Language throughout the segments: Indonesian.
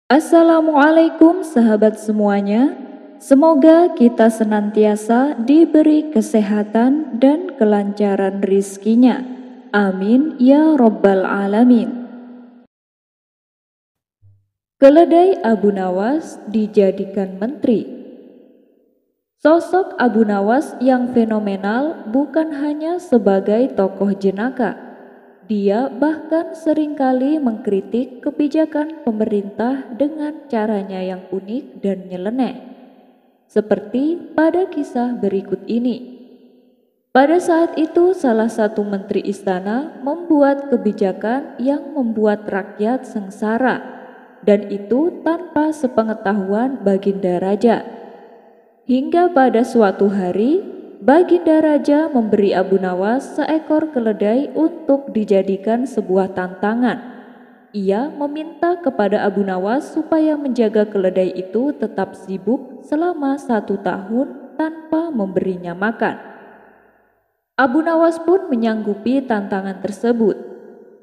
Assalamualaikum sahabat semuanya. Semoga kita senantiasa diberi kesehatan dan kelancaran rizkinya. Amin ya Rabbal Alamin. Keledai Abu Nawas dijadikan menteri. Sosok Abu Nawas yang fenomenal bukan hanya sebagai tokoh jenaka. Dia bahkan seringkali mengkritik kebijakan pemerintah dengan caranya yang unik dan nyeleneh. Seperti pada kisah berikut ini. Pada saat itu salah satu menteri istana membuat kebijakan yang membuat rakyat sengsara, dan itu tanpa sepengetahuan Baginda Raja. Hingga pada suatu hari, Baginda Raja memberi Abu Nawas seekor keledai untuk dijadikan sebuah tantangan. Ia meminta kepada Abu Nawas supaya menjaga keledai itu tetap sibuk selama 1 tahun tanpa memberinya makan. Abu Nawas pun menyanggupi tantangan tersebut.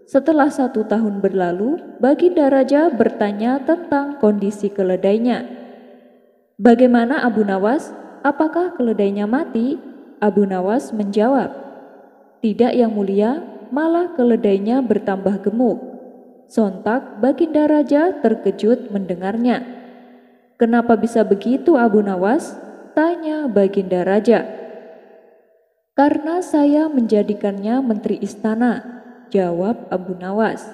Setelah 1 tahun berlalu, Baginda Raja bertanya tentang kondisi keledainya. "Bagaimana Abu Nawas? Apakah keledainya mati?" Abu Nawas menjawab, "Tidak yang mulia, malah keledainya bertambah gemuk." Sontak Baginda Raja terkejut mendengarnya. "Kenapa bisa begitu Abu Nawas?" tanya Baginda Raja. "Karena saya menjadikannya menteri istana," jawab Abu Nawas.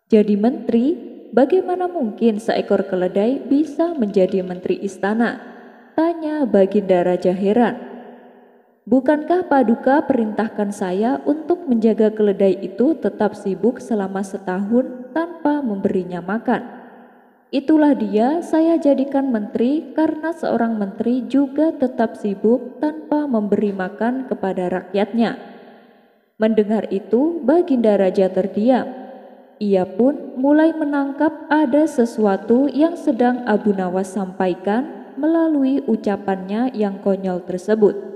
"Jadi menteri? Bagaimana mungkin seekor keledai bisa menjadi menteri istana?" tanya Baginda Raja heran. "Bukankah Paduka perintahkan saya untuk menjaga keledai itu tetap sibuk selama 1 tahun tanpa memberinya makan? Itulah dia saya jadikan menteri karena seorang menteri juga tetap sibuk tanpa memberi makan kepada rakyatnya." Mendengar itu, Baginda Raja terdiam. Ia pun mulai menangkap ada sesuatu yang sedang Abu Nawas sampaikan melalui ucapannya yang konyol tersebut.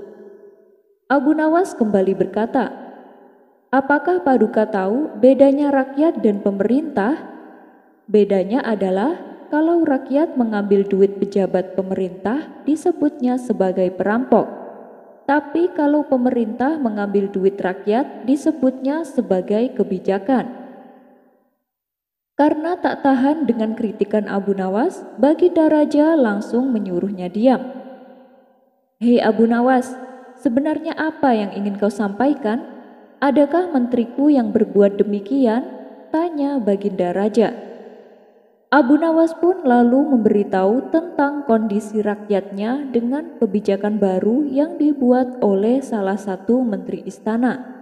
Abu Nawas kembali berkata, "Apakah Paduka tahu bedanya rakyat dan pemerintah? Bedanya adalah kalau rakyat mengambil duit pejabat pemerintah disebutnya sebagai perampok. Tapi kalau pemerintah mengambil duit rakyat disebutnya sebagai kebijakan." Karena tak tahan dengan kritikan Abu Nawas, Baginda Raja langsung menyuruhnya diam. "Hei Abu Nawas, sebenarnya apa yang ingin kau sampaikan? Adakah menteriku yang berbuat demikian?" tanya Baginda Raja. Abu Nawas pun lalu memberitahu tentang kondisi rakyatnya dengan kebijakan baru yang dibuat oleh salah satu menteri istana,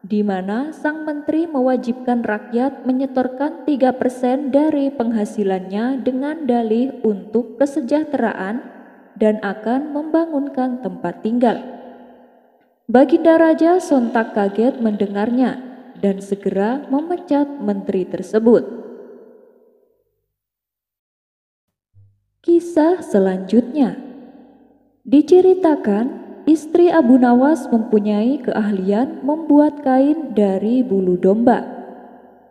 di mana sang menteri mewajibkan rakyat menyetorkan 3% dari penghasilannya dengan dalih untuk kesejahteraan dan akan membangunkan tempat tinggal. Baginda Raja sontak kaget mendengarnya dan segera memecat menteri tersebut. Kisah selanjutnya diceritakan, istri Abu Nawas mempunyai keahlian membuat kain dari bulu domba.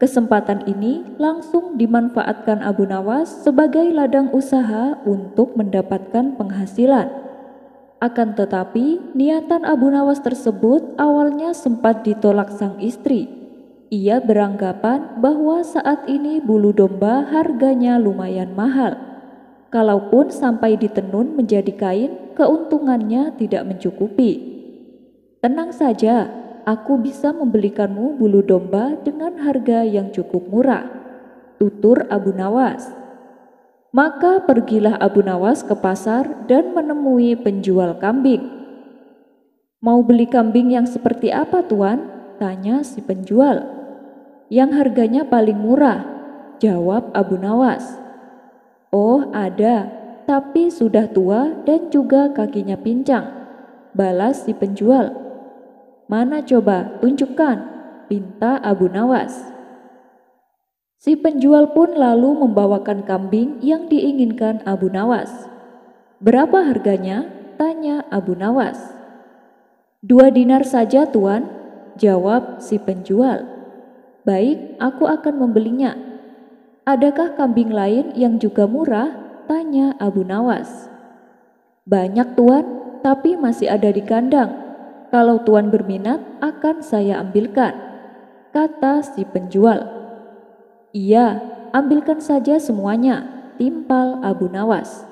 Kesempatan ini langsung dimanfaatkan Abu Nawas sebagai ladang usaha untuk mendapatkan penghasilan. Akan tetapi, niatan Abu Nawas tersebut awalnya sempat ditolak sang istri. Ia beranggapan bahwa saat ini bulu domba harganya lumayan mahal. Kalaupun sampai ditenun menjadi kain, keuntungannya tidak mencukupi. "Tenang saja, aku bisa membelikanmu bulu domba dengan harga yang cukup murah," tutur Abu Nawas. Maka pergilah Abu Nawas ke pasar dan menemui penjual kambing. "Mau beli kambing yang seperti apa, Tuan?" tanya si penjual. "Yang harganya paling murah," jawab Abu Nawas. "Oh, ada, tapi sudah tua dan juga kakinya pincang," balas si penjual. "Mana coba, tunjukkan," pinta Abu Nawas. Si penjual pun lalu membawakan kambing yang diinginkan Abu Nawas. "Berapa harganya?" tanya Abu Nawas. "2 dinar saja, Tuan," jawab si penjual. "Baik, aku akan membelinya." Adakah kambing lain yang juga murah? Tanya Abu Nawas. Banyak tuan, tapi masih ada di kandang. Kalau tuan berminat, akan saya ambilkan, kata si penjual. Iya, ambilkan saja semuanya, timpal Abu Nawas.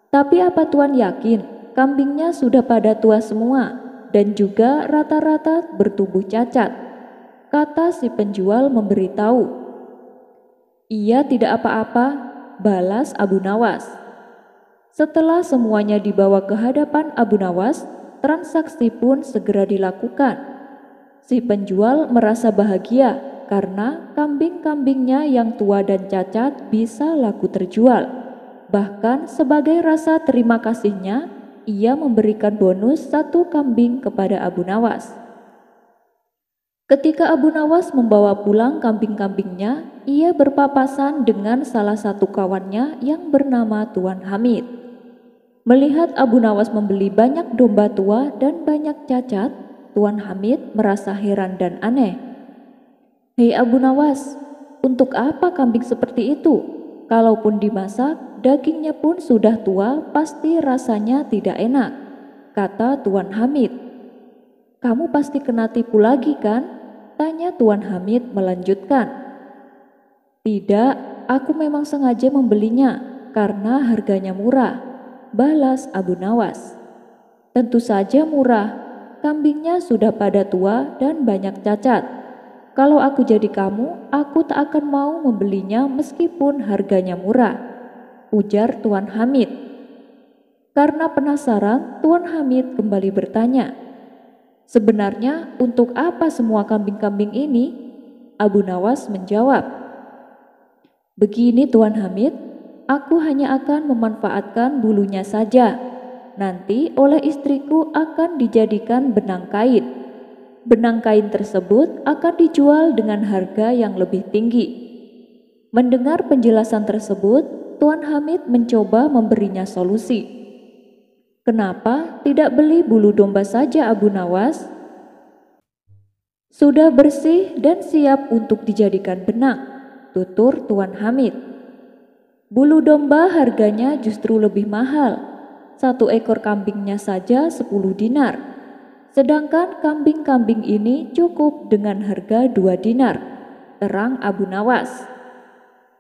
Tapi apa tuan yakin kambingnya sudah pada tua semua dan juga rata-rata bertubuh cacat? Kata si penjual memberitahu. Iya, tidak apa-apa, balas Abu Nawas. Setelah semuanya dibawa ke hadapan Abu Nawas, transaksi pun segera dilakukan. Si penjual merasa bahagia karena kambing-kambingnya yang tua dan cacat bisa laku terjual. Bahkan sebagai rasa terima kasihnya, ia memberikan bonus 1 kambing kepada Abu Nawas. Ketika Abu Nawas membawa pulang kambing-kambingnya, ia berpapasan dengan salah satu kawannya yang bernama Tuan Hamid. Melihat Abu Nawas membeli banyak domba tua dan banyak cacat, Tuan Hamid merasa heran dan aneh. Hei Abu Nawas, untuk apa kambing seperti itu? Kalaupun dimasak, dagingnya pun sudah tua, pasti rasanya tidak enak, kata Tuan Hamid. Kamu pasti kena tipu lagi kan? Tanya Tuan Hamid melanjutkan. Tidak, aku memang sengaja membelinya karena harganya murah, balas Abu Nawas. Tentu saja murah, kambingnya sudah pada tua dan banyak cacat. Kalau aku jadi kamu, aku tak akan mau membelinya meskipun harganya murah, ujar Tuan Hamid. Karena penasaran, Tuan Hamid kembali bertanya, sebenarnya untuk apa semua kambing-kambing ini? Abu Nawas menjawab, begini Tuan Hamid, aku hanya akan memanfaatkan bulunya saja. Nanti oleh istriku akan dijadikan benang kain. Benang kain tersebut akan dijual dengan harga yang lebih tinggi. Mendengar penjelasan tersebut, Tuan Hamid mencoba memberinya solusi. Kenapa tidak beli bulu domba saja Abu Nawas? Sudah bersih dan siap untuk dijadikan benang, tutur Tuan Hamid. Bulu domba harganya justru lebih mahal. 1 ekor kambingnya saja 10 dinar. Sedangkan kambing-kambing ini cukup dengan harga 2 dinar, terang Abu Nawas.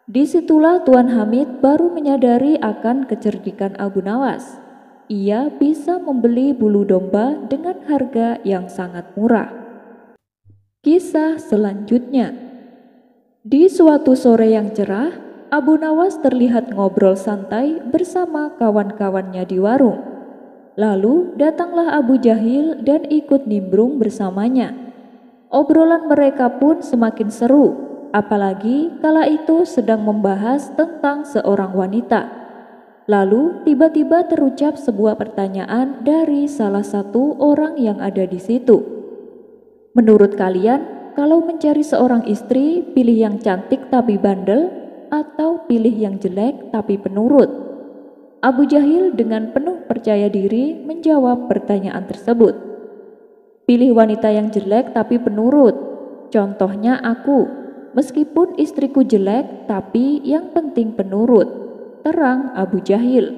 Disitulah Tuan Hamid baru menyadari akan kecerdikan Abu Nawas. Ia bisa membeli bulu domba dengan harga yang sangat murah. Kisah selanjutnya. Di suatu sore yang cerah, Abu Nawas terlihat ngobrol santai bersama kawan-kawannya di warung. Lalu datanglah Abu Jahil dan ikut nimbrung bersamanya. Obrolan mereka pun semakin seru, apalagi kala itu sedang membahas tentang seorang wanita. Lalu tiba-tiba terucap sebuah pertanyaan dari salah satu orang yang ada di situ. Menurut kalian, kalau mencari seorang istri, pilih yang cantik tapi bandel atau pilih yang jelek tapi penurut? Abu Jahil dengan penuh percaya diri menjawab pertanyaan tersebut. Pilih wanita yang jelek tapi penurut. Contohnya aku, meskipun istriku jelek tapi yang penting penurut, terang Abu Jahil.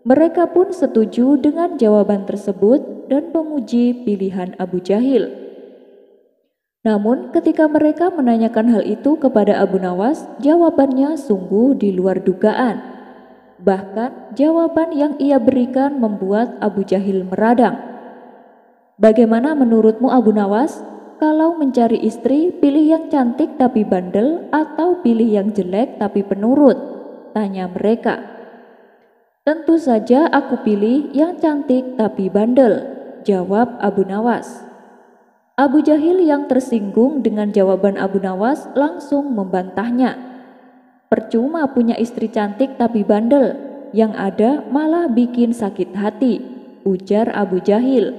Mereka pun setuju dengan jawaban tersebut dan memuji pilihan Abu Jahil. Namun ketika mereka menanyakan hal itu kepada Abu Nawas, jawabannya sungguh di luar dugaan. Bahkan jawaban yang ia berikan membuat Abu Jahil meradang. Bagaimana menurutmu Abu Nawas? Kalau mencari istri, pilih yang cantik tapi bandel atau pilih yang jelek tapi penurut? Tanya mereka. Tentu saja aku pilih yang cantik tapi bandel, jawab Abu Nawas. Abu Jahil yang tersinggung dengan jawaban Abu Nawas langsung membantahnya. Percuma punya istri cantik tapi bandel, yang ada malah bikin sakit hati, ujar Abu Jahil.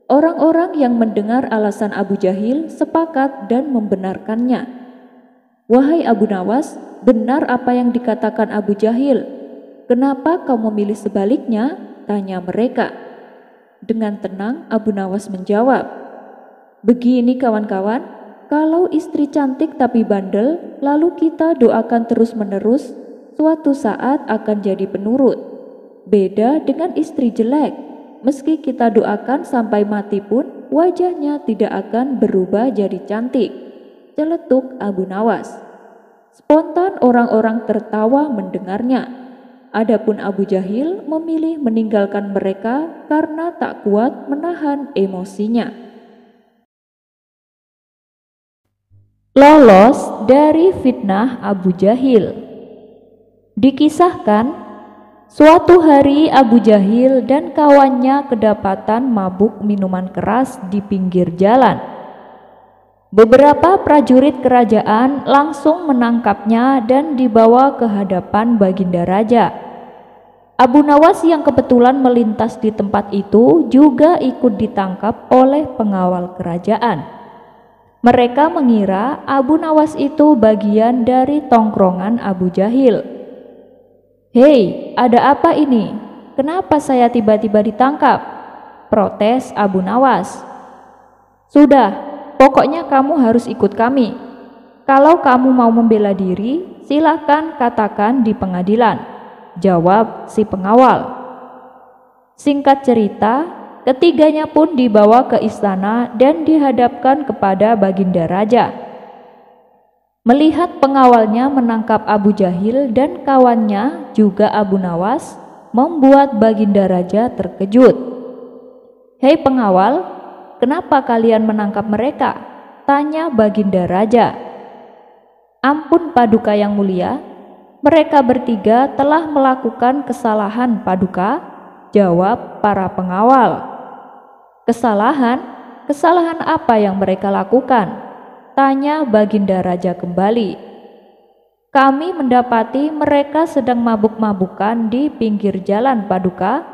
Orang-orang yang mendengar alasan Abu Jahil sepakat dan membenarkannya. Wahai Abu Nawas, benar apa yang dikatakan Abu Jahil. Kenapa kau memilih sebaliknya? Tanya mereka. Dengan tenang Abu Nawas menjawab, begini kawan-kawan, kalau istri cantik tapi bandel, lalu kita doakan terus-menerus, suatu saat akan jadi penurut. Beda dengan istri jelek, meski kita doakan sampai mati pun, wajahnya tidak akan berubah jadi cantik. Celetuk Abu Nawas. Spontan orang-orang tertawa mendengarnya. Adapun Abu Jahil memilih meninggalkan mereka karena tak kuat menahan emosinya. Lolos dari fitnah Abu Jahil. Dikisahkan, suatu hari Abu Jahil dan kawannya kedapatan mabuk minuman keras di pinggir jalan. Beberapa prajurit kerajaan langsung menangkapnya dan dibawa ke hadapan Baginda Raja. Abu Nawas yang kebetulan melintas di tempat itu juga ikut ditangkap oleh pengawal kerajaan. Mereka mengira Abu Nawas itu bagian dari tongkrongan Abu Jahil. "Hei, ada apa ini? Kenapa saya tiba-tiba ditangkap?" protes Abu Nawas. "Sudah, pokoknya kamu harus ikut kami. Kalau kamu mau membela diri, silakan katakan di pengadilan," jawab si pengawal. Singkat cerita, ketiganya pun dibawa ke istana dan dihadapkan kepada Baginda Raja. Melihat pengawalnya menangkap Abu Jahil dan kawannya juga Abu Nawas, membuat Baginda Raja terkejut. "Hei pengawal, kenapa kalian menangkap mereka?" tanya Baginda Raja. "Ampun Paduka yang mulia, mereka bertiga telah melakukan kesalahan Paduka," jawab para pengawal. "Kesalahan? Kesalahan apa yang mereka lakukan?" tanya Baginda Raja kembali. "Kami mendapati mereka sedang mabuk-mabukan di pinggir jalan Paduka,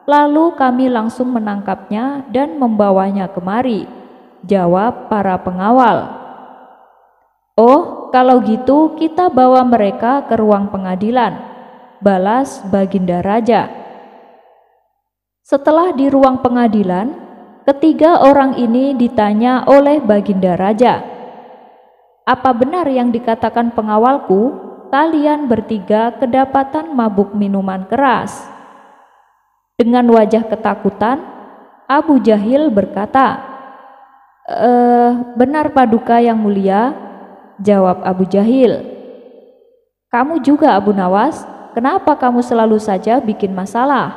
lalu kami langsung menangkapnya dan membawanya kemari," jawab para pengawal. "Oh, kalau gitu kita bawa mereka ke ruang pengadilan," balas Baginda Raja. Setelah di ruang pengadilan, ketiga orang ini ditanya oleh Baginda Raja, "Apa benar yang dikatakan pengawalku? Kalian bertiga kedapatan mabuk minuman keras." Dengan wajah ketakutan, Abu Jahil berkata, Benar Paduka yang mulia," jawab Abu Jahil. "Kamu juga Abu Nawas, kenapa kamu selalu saja bikin masalah?"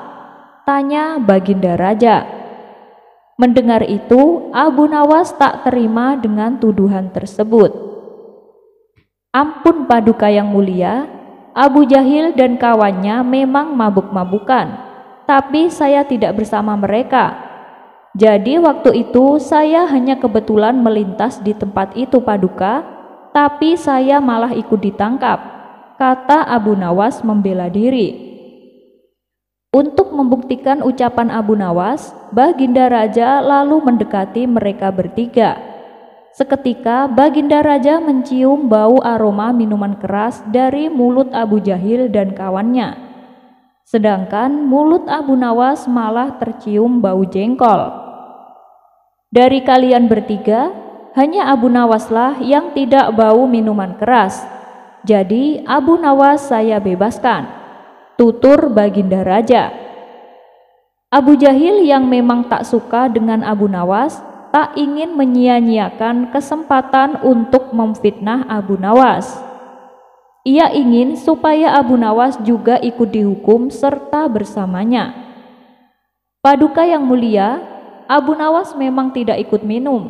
tanya Baginda Raja. Mendengar itu, Abu Nawas tak terima dengan tuduhan tersebut. "Ampun Paduka yang mulia, Abu Jahil dan kawannya memang mabuk-mabukan, tapi saya tidak bersama mereka. Jadi waktu itu saya hanya kebetulan melintas di tempat itu Paduka, tapi saya malah ikut ditangkap," kata Abu Nawas membela diri. Untuk membuktikan ucapan Abu Nawas, Baginda Raja lalu mendekati mereka bertiga. Seketika Baginda Raja mencium bau aroma minuman keras dari mulut Abu Jahil dan kawannya. Sedangkan mulut Abu Nawas malah tercium bau jengkol. "Dari kalian bertiga, hanya Abu Nawaslah yang tidak bau minuman keras. Jadi Abu Nawas saya bebaskan," tutur Baginda Raja. Abu Jahil yang memang tak suka dengan Abu Nawas, tak ingin menyia-nyiakan kesempatan untuk memfitnah Abu Nawas. Ia ingin supaya Abu Nawas juga ikut dihukum serta bersamanya. "Paduka yang mulia, Abu Nawas memang tidak ikut minum,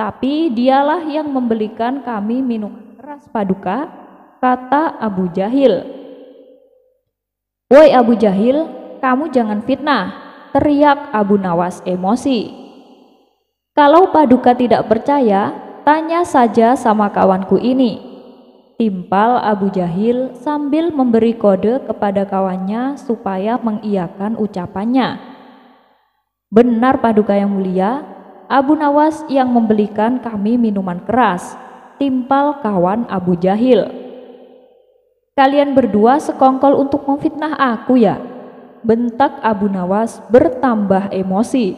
tapi dialah yang membelikan kami minuman keras Paduka," kata Abu Jahil. "Woi Abu Jahil, kamu jangan fitnah," teriak Abu Nawas emosi. "Kalau Paduka tidak percaya, tanya saja sama kawanku ini," timpal Abu Jahil sambil memberi kode kepada kawannya supaya mengiyakan ucapannya. "Benar Paduka yang mulia, Abu Nawas yang membelikan kami minuman keras," timpal kawan Abu Jahil. "Kalian berdua sekongkol untuk memfitnah aku ya?" bentak Abu Nawas bertambah emosi.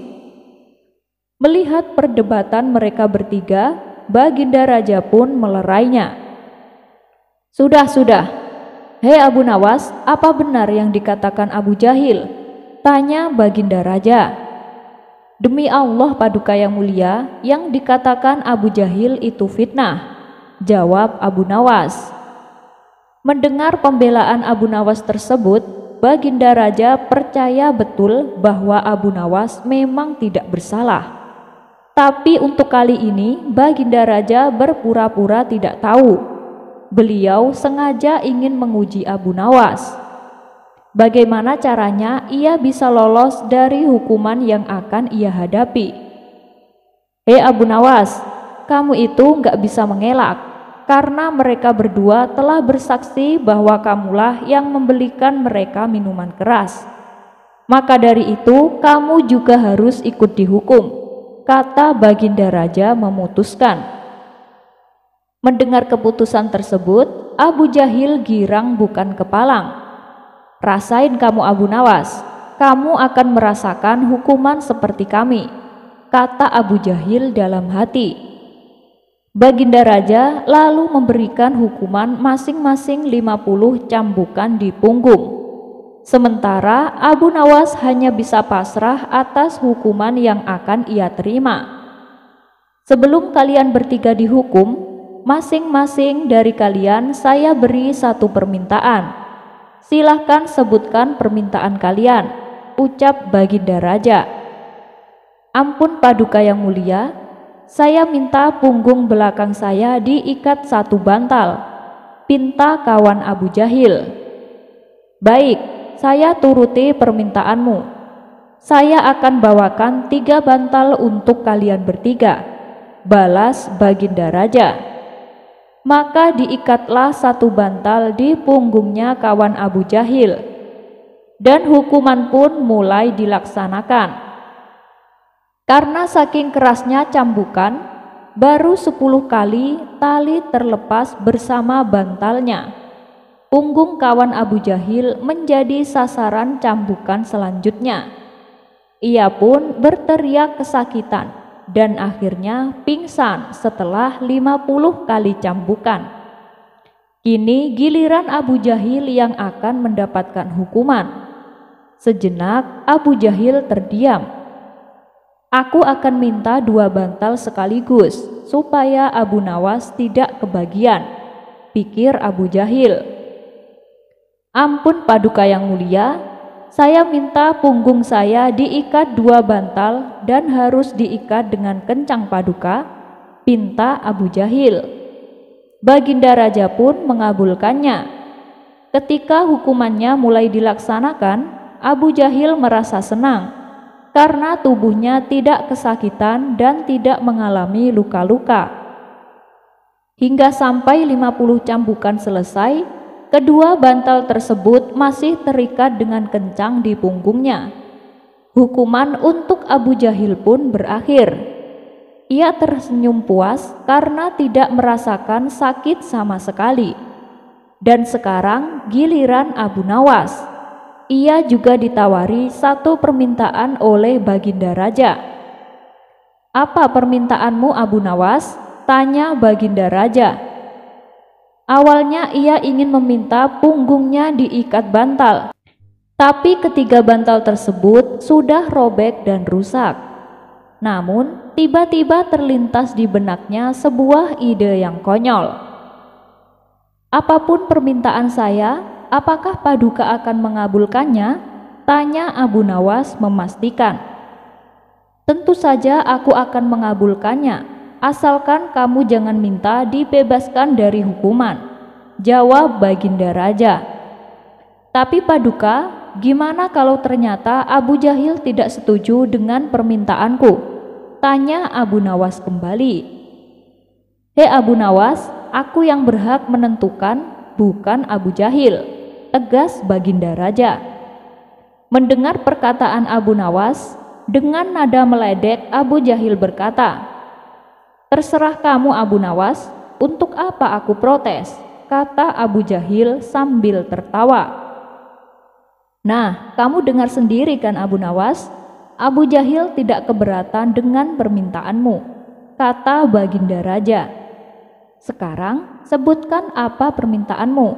Melihat perdebatan mereka bertiga, Baginda Raja pun melerainya. Sudah, hei Abu Nawas, apa benar yang dikatakan Abu Jahil? Tanya Baginda Raja. Demi Allah Paduka yang mulia, yang dikatakan Abu Jahil itu fitnah, jawab Abu Nawas. Mendengar pembelaan Abu Nawas tersebut, Baginda Raja percaya betul bahwa Abu Nawas memang tidak bersalah. Tapi untuk kali ini Baginda Raja berpura-pura tidak tahu. Beliau sengaja ingin menguji Abu Nawas. Bagaimana caranya ia bisa lolos dari hukuman yang akan ia hadapi. Hei Abu Nawas, kamu itu gak bisa mengelak, karena mereka berdua telah bersaksi bahwa kamulah yang membelikan mereka minuman keras. Maka dari itu kamu juga harus ikut dihukum, kata Baginda Raja memutuskan. Mendengar keputusan tersebut, Abu Jahil girang bukan kepalang. Rasain kamu Abu Nawas, kamu akan merasakan hukuman seperti kami, kata Abu Jahil dalam hati. Baginda Raja lalu memberikan hukuman masing-masing 50 cambukan di punggung. Sementara Abu Nawas hanya bisa pasrah atas hukuman yang akan ia terima. Sebelum kalian bertiga dihukum, masing-masing dari kalian saya beri satu permintaan. Silahkan sebutkan permintaan kalian, ucap Baginda Raja. Ampun Paduka yang mulia, saya minta punggung belakang saya diikat satu bantal, pinta kawan Abu Jahil. Baik, saya turuti permintaanmu. Saya akan bawakan 3 bantal untuk kalian bertiga, balas Baginda Raja. Maka diikatlah satu bantal di punggungnya kawan Abu Jahil, dan hukuman pun mulai dilaksanakan. Karena saking kerasnya cambukan, baru 10 kali tali terlepas bersama bantalnya. Punggung kawan Abu Jahil menjadi sasaran cambukan selanjutnya. Ia pun berteriak kesakitan dan akhirnya pingsan setelah 50 kali cambukan. Kini giliran Abu Jahil yang akan mendapatkan hukuman. Sejenak Abu Jahil terdiam. Aku akan minta 2 bantal sekaligus supaya Abu Nawas tidak kebagian, pikir Abu Jahil. Ampun Paduka yang mulia, saya minta punggung saya diikat 2 bantal dan harus diikat dengan kencang Paduka, pinta Abu Jahil. Baginda Raja pun mengabulkannya. Ketika hukumannya mulai dilaksanakan, Abu Jahil merasa senang karena tubuhnya tidak kesakitan dan tidak mengalami luka-luka. Hingga sampai 50 cambukan selesai, kedua bantal tersebut masih terikat dengan kencang di punggungnya. Hukuman untuk Abu Jahil pun berakhir. Ia tersenyum puas karena tidak merasakan sakit sama sekali. Dan sekarang giliran Abu Nawas. Ia juga ditawari satu permintaan oleh Baginda Raja. Apa permintaanmu Abu Nawas? Tanya Baginda Raja. Awalnya ia ingin meminta punggungnya diikat bantal, tapi ketiga bantal tersebut sudah robek dan rusak. Namun tiba-tiba terlintas di benaknya sebuah ide yang konyol. Apapun permintaan saya, apakah Paduka akan mengabulkannya? Tanya Abu Nawas memastikan. Tentu saja aku akan mengabulkannya, asalkan kamu jangan minta dibebaskan dari hukuman, jawab Baginda Raja. Tapi Paduka, gimana kalau ternyata Abu Jahil tidak setuju dengan permintaanku? Tanya Abu Nawas kembali. Hei Abu Nawas, aku yang berhak menentukan, bukan Abu Jahil, tegas Baginda Raja. Mendengar perkataan Abu Nawas, dengan nada meledek Abu Jahil berkata, terserah kamu Abu Nawas, untuk apa aku protes? Kata Abu Jahil sambil tertawa. Nah, kamu dengar sendiri kan Abu Nawas, Abu Jahil tidak keberatan dengan permintaanmu. kata Baginda Raja. "Sekarang sebutkan apa permintaanmu?"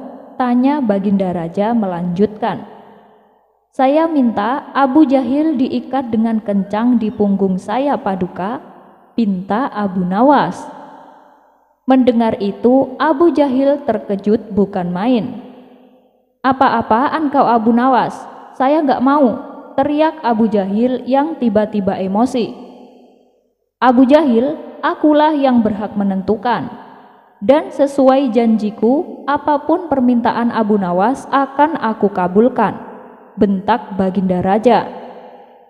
tanya Baginda Raja melanjutkan. "Saya minta Abu Jahil diikat dengan kencang di punggung saya Paduka," pinta Abu Nawas. Mendengar itu Abu Jahil terkejut bukan main. "Apa-apaan kau Abu Nawas? Saya nggak mau," teriak Abu Jahil yang tiba-tiba emosi. "Abu Jahil, akulah yang berhak menentukan. Dan sesuai janjiku, apapun permintaan Abu Nawas akan aku kabulkan," bentak Baginda Raja.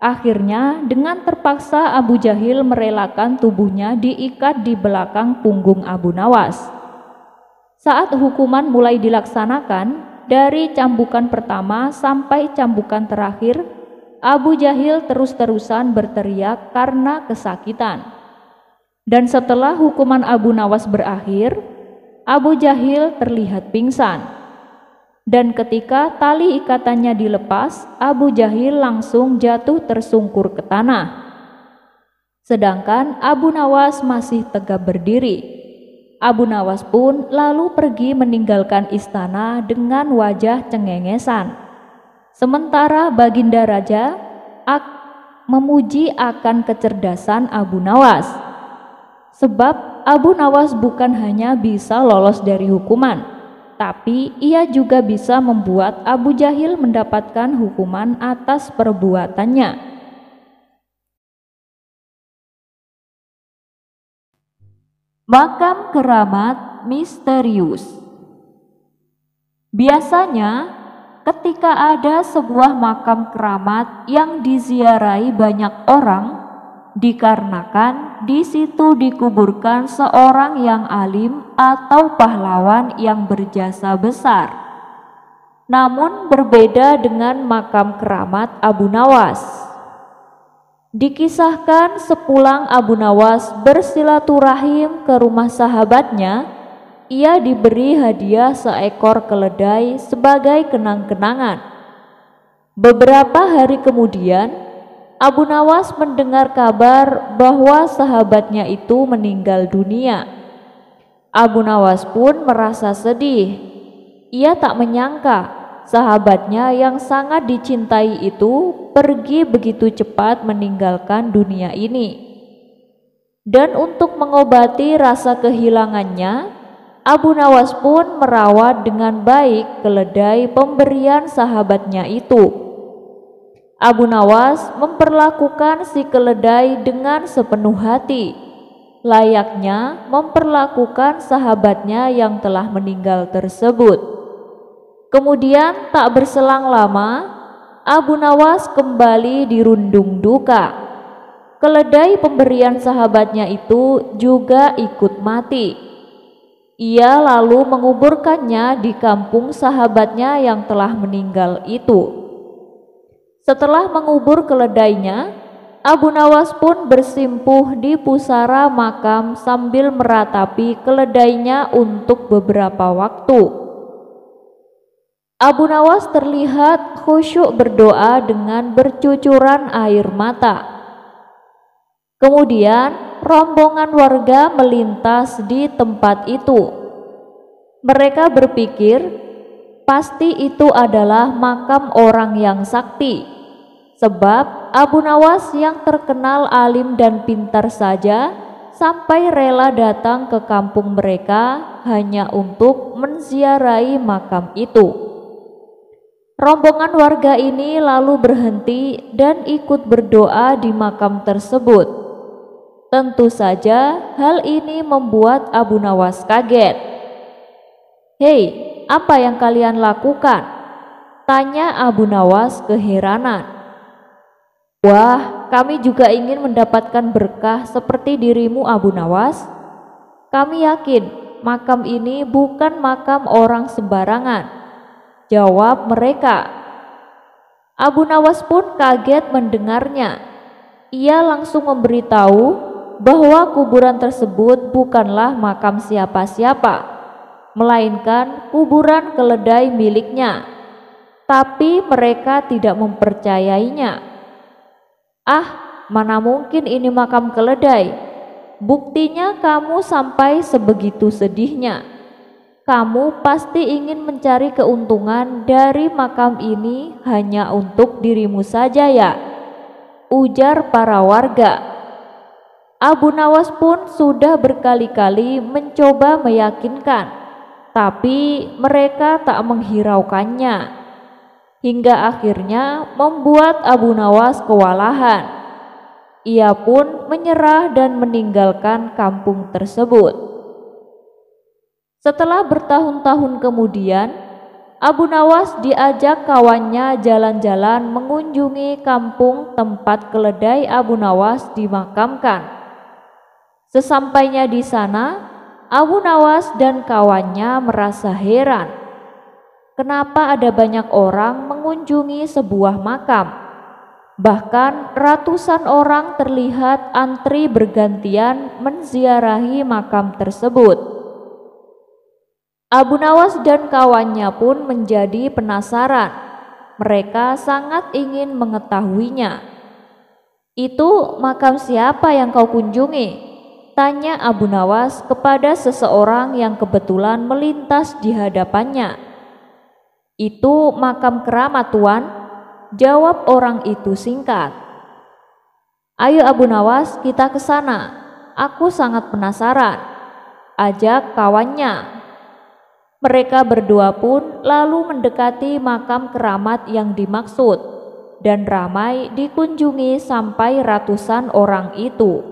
Akhirnya dengan terpaksa Abu Jahil merelakan tubuhnya diikat di belakang punggung Abu Nawas. Saat hukuman mulai dilaksanakan, dari cambukan pertama sampai cambukan terakhir, Abu Jahil terus-terusan berteriak karena kesakitan. Dan setelah hukuman Abu Nawas berakhir, Abu Jahil terlihat pingsan. Dan ketika tali ikatannya dilepas, Abu Jahil langsung jatuh tersungkur ke tanah. Sedangkan Abu Nawas masih tegap berdiri. Abu Nawas pun lalu pergi meninggalkan istana dengan wajah cengengesan. Sementara Baginda Raja memuji akan kecerdasan Abu Nawas. Sebab Abu Nawas bukan hanya bisa lolos dari hukuman, tapi ia juga bisa membuat Abu Jahil mendapatkan hukuman atas perbuatannya. Makam keramat misterius. Biasanya, ketika ada sebuah makam keramat yang diziarahi banyak orang, dikarenakan di situ dikuburkan seorang yang alim atau pahlawan yang berjasa besar. Namun berbeda dengan makam keramat Abu Nawas. Dikisahkan sepulang Abu Nawas bersilaturahim ke rumah sahabatnya, ia diberi hadiah seekor keledai sebagai kenang-kenangan. Beberapa hari kemudian, Abu Nawas mendengar kabar bahwa sahabatnya itu meninggal dunia. Abu Nawas pun merasa sedih. Ia tak menyangka sahabatnya yang sangat dicintai itu pergi begitu cepat meninggalkan dunia ini. Dan untuk mengobati rasa kehilangannya, Abu Nawas pun merawat dengan baik keledai pemberian sahabatnya itu. Abu Nawas memperlakukan si keledai dengan sepenuh hati, layaknya memperlakukan sahabatnya yang telah meninggal tersebut. Kemudian tak berselang lama, Abu Nawas kembali dirundung duka. Keledai pemberian sahabatnya itu juga ikut mati. Ia lalu menguburkannya di kampung sahabatnya yang telah meninggal itu. Setelah mengubur keledainya, Abu Nawas pun bersimpuh di pusara makam sambil meratapi keledainya untuk beberapa waktu. Abu Nawas terlihat khusyuk berdoa dengan bercucuran air mata. Kemudian rombongan warga melintas di tempat itu. Mereka berpikir pasti itu adalah makam orang yang sakti, sebab Abu Nawas yang terkenal alim dan pintar saja sampai rela datang ke kampung mereka hanya untuk menziarahi makam itu. Rombongan warga ini lalu berhenti dan ikut berdoa di makam tersebut. Tentu saja hal ini membuat Abu Nawas kaget. "Hei, apa yang kalian lakukan?" tanya Abu Nawas keheranan. "Wah, kami juga ingin mendapatkan berkah seperti dirimu Abu Nawas. Kami yakin makam ini bukan makam orang sembarangan," jawab mereka. Abu Nawas pun kaget mendengarnya. Ia langsung memberitahu bahwa kuburan tersebut bukanlah makam siapa-siapa, melainkan kuburan keledai miliknya. Tapi mereka tidak mempercayainya. "Ah, mana mungkin ini makam keledai?" Buktinya kamu sampai sebegitu sedihnya. Kamu pasti ingin mencari keuntungan dari makam ini hanya untuk dirimu saja ya, ujar para warga. Abu Nawas pun sudah berkali-kali mencoba meyakinkan, tapi mereka tak menghiraukannya. Hingga akhirnya membuat Abu Nawas kewalahan. Ia pun menyerah dan meninggalkan kampung tersebut. Setelah bertahun-tahun kemudian, Abu Nawas diajak kawannya jalan-jalan mengunjungi kampung tempat keledai Abu Nawas dimakamkan. Sesampainya di sana, Abu Nawas dan kawannya merasa heran. Kenapa ada banyak orang mengunjungi sebuah makam? Bahkan ratusan orang terlihat antri bergantian menziarahi makam tersebut. Abu Nawas dan kawannya pun menjadi penasaran. Mereka sangat ingin mengetahuinya. Itu makam siapa yang kau kunjungi? Tanya Abu Nawas kepada seseorang yang kebetulan melintas di hadapannya. Itu makam keramat, Tuan, jawab orang itu singkat. Ayo Abu Nawas, kita ke sana. Aku sangat penasaran, ajak kawannya. Mereka berdua pun lalu mendekati makam keramat yang dimaksud, dan ramai dikunjungi sampai ratusan orang itu.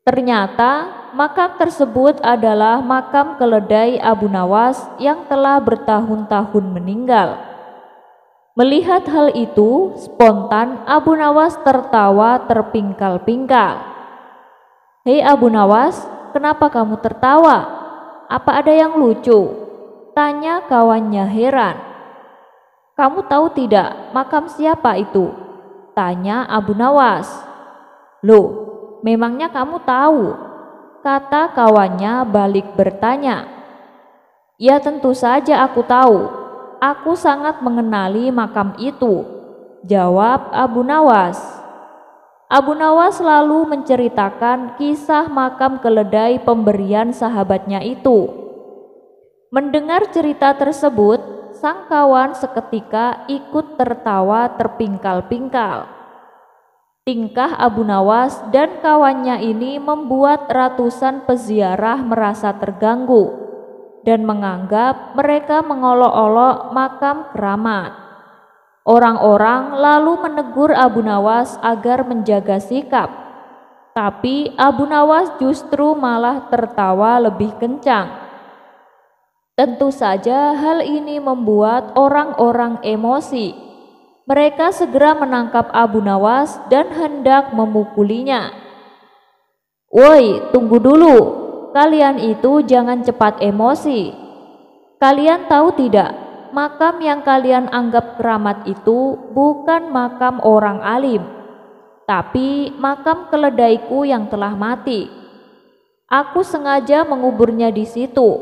Ternyata makam tersebut adalah makam keledai Abu Nawas yang telah bertahun-tahun meninggal. Melihat hal itu, spontan Abu Nawas tertawa terpingkal-pingkal. Hei Abu Nawas, kenapa kamu tertawa? Apa ada yang lucu? Tanya kawannya heran. Kamu tahu tidak makam siapa itu? Tanya Abu Nawas. Loh, memangnya kamu tahu? Kata kawannya balik bertanya. Ya tentu saja aku tahu. Aku sangat mengenali makam itu, jawab Abu Nawas. Abu Nawas lalu menceritakan kisah makam keledai pemberian sahabatnya itu. Mendengar cerita tersebut, sang kawan seketika ikut tertawa terpingkal-pingkal. Tingkah Abu Nawas dan kawannya ini membuat ratusan peziarah merasa terganggu dan menganggap mereka mengolok-olok makam keramat. Orang-orang lalu menegur Abu Nawas agar menjaga sikap, tapi Abu Nawas justru malah tertawa lebih kencang. Tentu saja hal ini membuat orang-orang emosi. Mereka segera menangkap Abu Nawas dan hendak memukulinya. Woi, tunggu dulu. Kalian itu jangan cepat emosi. Kalian tahu tidak, makam yang kalian anggap keramat itu bukan makam orang alim, tapi makam keledaiku yang telah mati. Aku sengaja menguburnya di situ.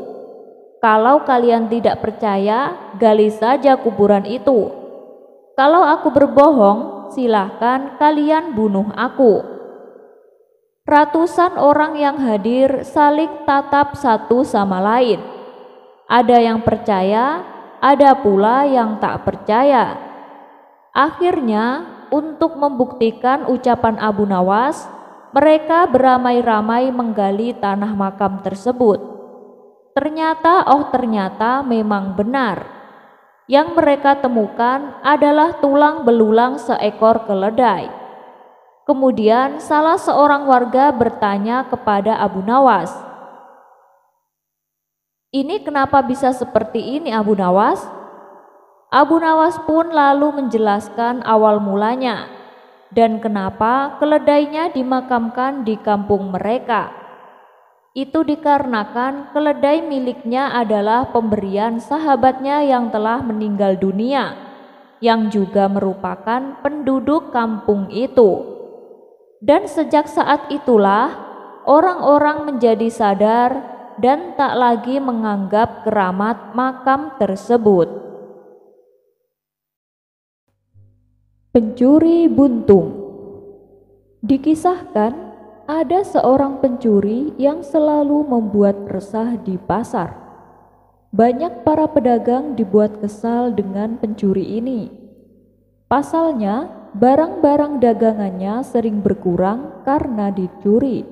Kalau kalian tidak percaya, gali saja kuburan itu. Kalau aku berbohong, silahkan kalian bunuh aku. Ratusan orang yang hadir saling tatap satu sama lain. Ada yang percaya, ada pula yang tak percaya. Akhirnya, untuk membuktikan ucapan Abu Nawas, mereka beramai-ramai menggali tanah makam tersebut. Ternyata memang benar. Yang mereka temukan adalah tulang belulang seekor keledai. Kemudian salah seorang warga bertanya kepada Abu Nawas, "Ini kenapa bisa seperti ini, Abu Nawas?" Abu Nawas pun lalu menjelaskan awal mulanya dan kenapa keledainya dimakamkan di kampung mereka. Itu dikarenakan keledai miliknya adalah pemberian sahabatnya yang telah meninggal dunia, yang juga merupakan penduduk kampung itu. Dan sejak saat itulah orang-orang menjadi sadar dan tak lagi menganggap keramat makam tersebut. Pencuri buntung. Dikisahkan, ada seorang pencuri yang selalu membuat resah di pasar. Banyak para pedagang dibuat kesal dengan pencuri ini. Pasalnya, barang-barang dagangannya sering berkurang karena dicuri.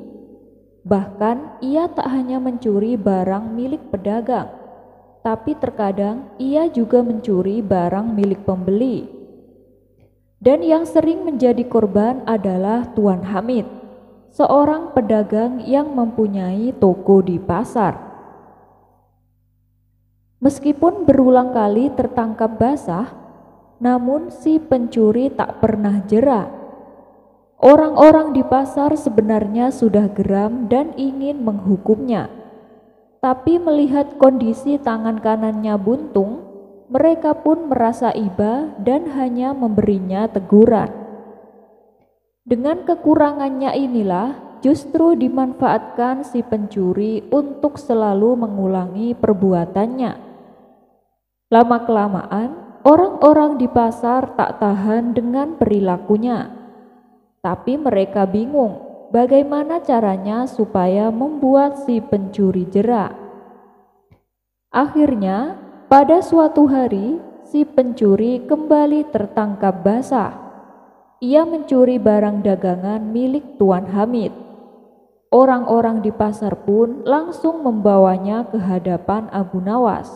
Bahkan, ia tak hanya mencuri barang milik pedagang, tapi terkadang ia juga mencuri barang milik pembeli. Dan yang sering menjadi korban adalah Tuan Hamid, seorang pedagang yang mempunyai toko di pasar. Meskipun berulang kali tertangkap basah, namun si pencuri tak pernah jera. Orang-orang di pasar sebenarnya sudah geram dan ingin menghukumnya. Tapi melihat kondisi tangan kanannya buntung, mereka pun merasa iba dan hanya memberinya teguran. Dengan kekurangannya inilah justru dimanfaatkan si pencuri untuk selalu mengulangi perbuatannya. Lama-kelamaan, orang-orang di pasar tak tahan dengan perilakunya. Tapi mereka bingung bagaimana caranya supaya membuat si pencuri jera. Akhirnya, pada suatu hari, si pencuri kembali tertangkap basah. Ia mencuri barang dagangan milik Tuan Hamid. Orang-orang di pasar pun langsung membawanya ke hadapan Abu Nawas.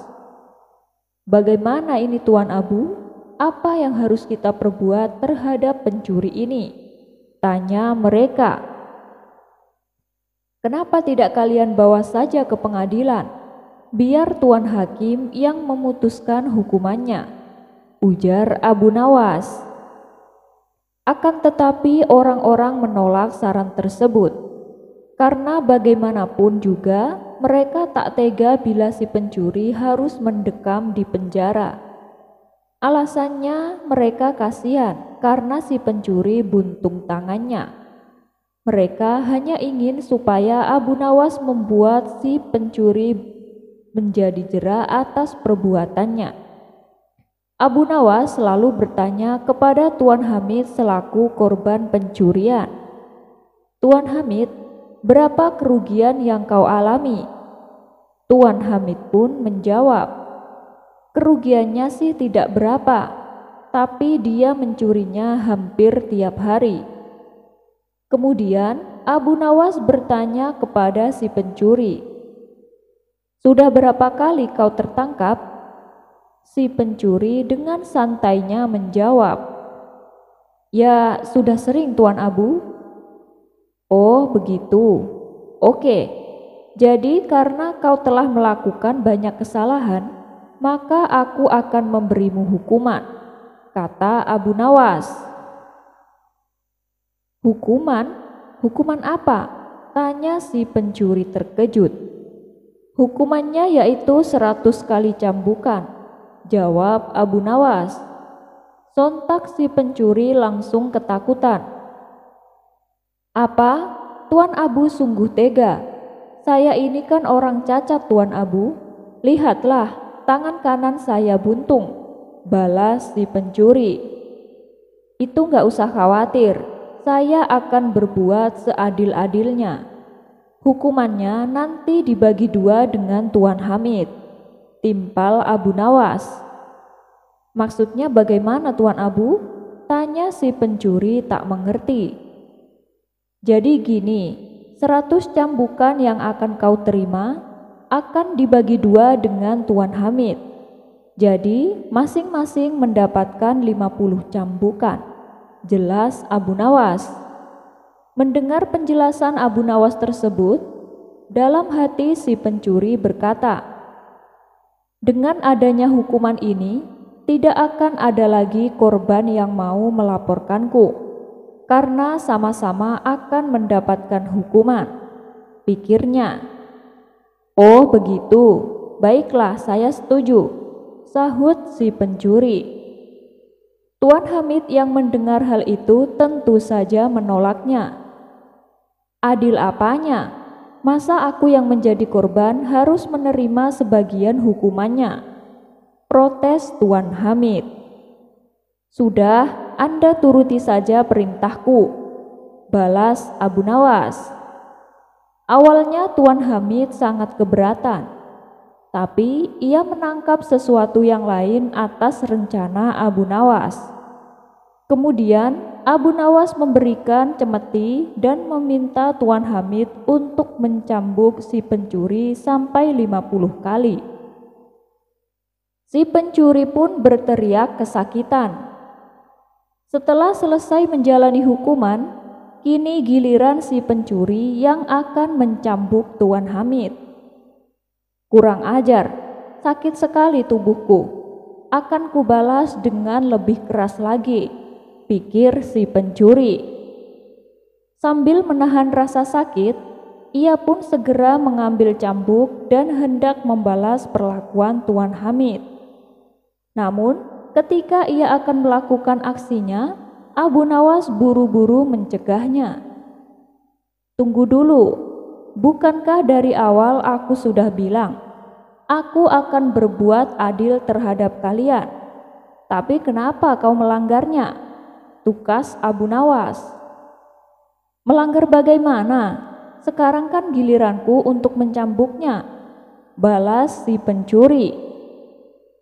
"Bagaimana ini Tuan Abu? Apa yang harus kita perbuat terhadap pencuri ini?" tanya mereka. "Kenapa tidak kalian bawa saja ke pengadilan? Biar Tuan Hakim yang memutuskan hukumannya," ujar Abu Nawas. Akan tetapi orang-orang menolak saran tersebut, karena bagaimanapun juga mereka tak tega bila si pencuri harus mendekam di penjara. Alasannya mereka kasihan karena si pencuri buntung tangannya. Mereka hanya ingin supaya Abu Nawas membuat si pencuri menjadi jera atas perbuatannya. Abu Nawas selalu bertanya kepada Tuan Hamid selaku korban pencurian, "Tuan Hamid, berapa kerugian yang kau alami?" Tuan Hamid pun menjawab, "Kerugiannya sih tidak berapa, tapi dia mencurinya hampir tiap hari." Kemudian Abu Nawas bertanya kepada si pencuri, "Sudah berapa kali kau tertangkap?" Si pencuri dengan santainya menjawab, "Ya sudah sering Tuan Abu." "Oh begitu, oke. Jadi karena kau telah melakukan banyak kesalahan, maka aku akan memberimu hukuman," kata Abu Nawas. "Hukuman? Hukuman apa?" tanya si pencuri terkejut. "Hukumannya yaitu 100 kali cambukan," jawab Abu Nawas. Sontak si pencuri langsung ketakutan. "Apa? Tuan Abu sungguh tega. Saya ini kan orang cacat Tuan Abu. Lihatlah, tangan kanan saya buntung," balas si pencuri. "Itu gak usah khawatir, saya akan berbuat seadil-adilnya. Hukumannya nanti dibagi 2 dengan Tuan Hamid," timpal Abu Nawas. "Maksudnya bagaimana Tuan Abu?" tanya si pencuri tak mengerti. "Jadi gini, 100 cambukan yang akan kau terima akan dibagi 2 dengan Tuan Hamid. Jadi masing-masing mendapatkan 50 cambukan," jelas Abu Nawas. Mendengar penjelasan Abu Nawas tersebut, dalam hati si pencuri berkata, "Dengan adanya hukuman ini, tidak akan ada lagi korban yang mau melaporkanku, karena sama-sama akan mendapatkan hukuman," pikirnya. "Oh begitu, baiklah saya setuju," sahut si pencuri. Tuan Hamid yang mendengar hal itu tentu saja menolaknya. "Adil apanya? Masa aku yang menjadi korban harus menerima sebagian hukumannya?" protes Tuan Hamid. "Sudah, Anda turuti saja perintahku. balas Abu Nawas. Awalnya Tuan Hamid sangat keberatan, tapi ia menangkap sesuatu yang lain atas rencana Abu Nawas. Kemudian Abu Nawas memberikan cemeti dan meminta Tuan Hamid untuk mencambuk si pencuri sampai 50 kali. Si pencuri pun berteriak kesakitan. Setelah selesai menjalani hukuman, kini giliran si pencuri yang akan mencambuk Tuan Hamid. Kurang ajar, sakit sekali tubuhku. Akan kubalas dengan lebih keras lagi, pikir si pencuri. Sambil menahan rasa sakit, ia pun segera mengambil cambuk dan hendak membalas perlakuan Tuan Hamid. Namun, ketika ia akan melakukan aksinya, Abu Nawas buru-buru mencegahnya. Tunggu dulu, bukankah dari awal aku sudah bilang, aku akan berbuat adil terhadap kalian? Tapi kenapa kau melanggarnya? Tukas Abu Nawas. Melanggar bagaimana? Sekarang kan giliranku untuk mencambuknya, balas si pencuri.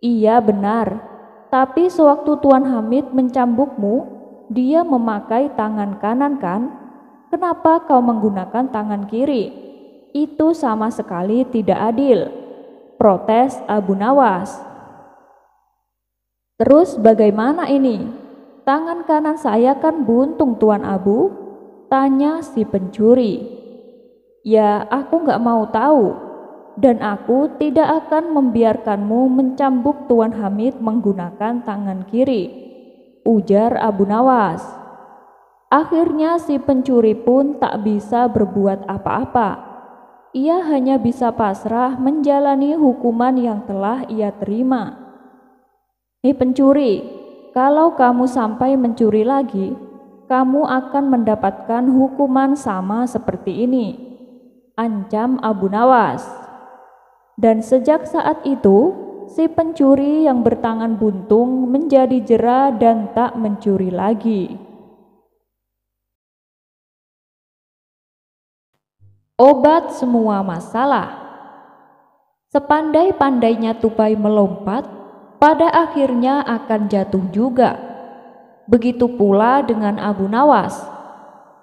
Iya benar, tapi sewaktu Tuan Hamid mencambukmu, dia memakai tangan kanan kan? Kenapa kau menggunakan tangan kiri? Itu sama sekali tidak adil, protes Abu Nawas. Terus bagaimana ini? Tangan kanan saya kan buntung Tuan Abu, tanya si pencuri. Ya aku gak mau tahu. Dan aku tidak akan membiarkanmu mencambuk Tuan Hamid menggunakan tangan kiri, ujar Abu Nawas. Akhirnya si pencuri pun tak bisa berbuat apa-apa. Ia hanya bisa pasrah menjalani hukuman yang telah ia terima. Hei pencuri, kalau kamu sampai mencuri lagi, kamu akan mendapatkan hukuman sama seperti ini, ancam Abu Nawas. Dan sejak saat itu, si pencuri yang bertangan buntung menjadi jera dan tak mencuri lagi. Obat semua masalah. Sepandai-pandainya tupai melompat, pada akhirnya akan jatuh juga. Begitu pula dengan Abu Nawas.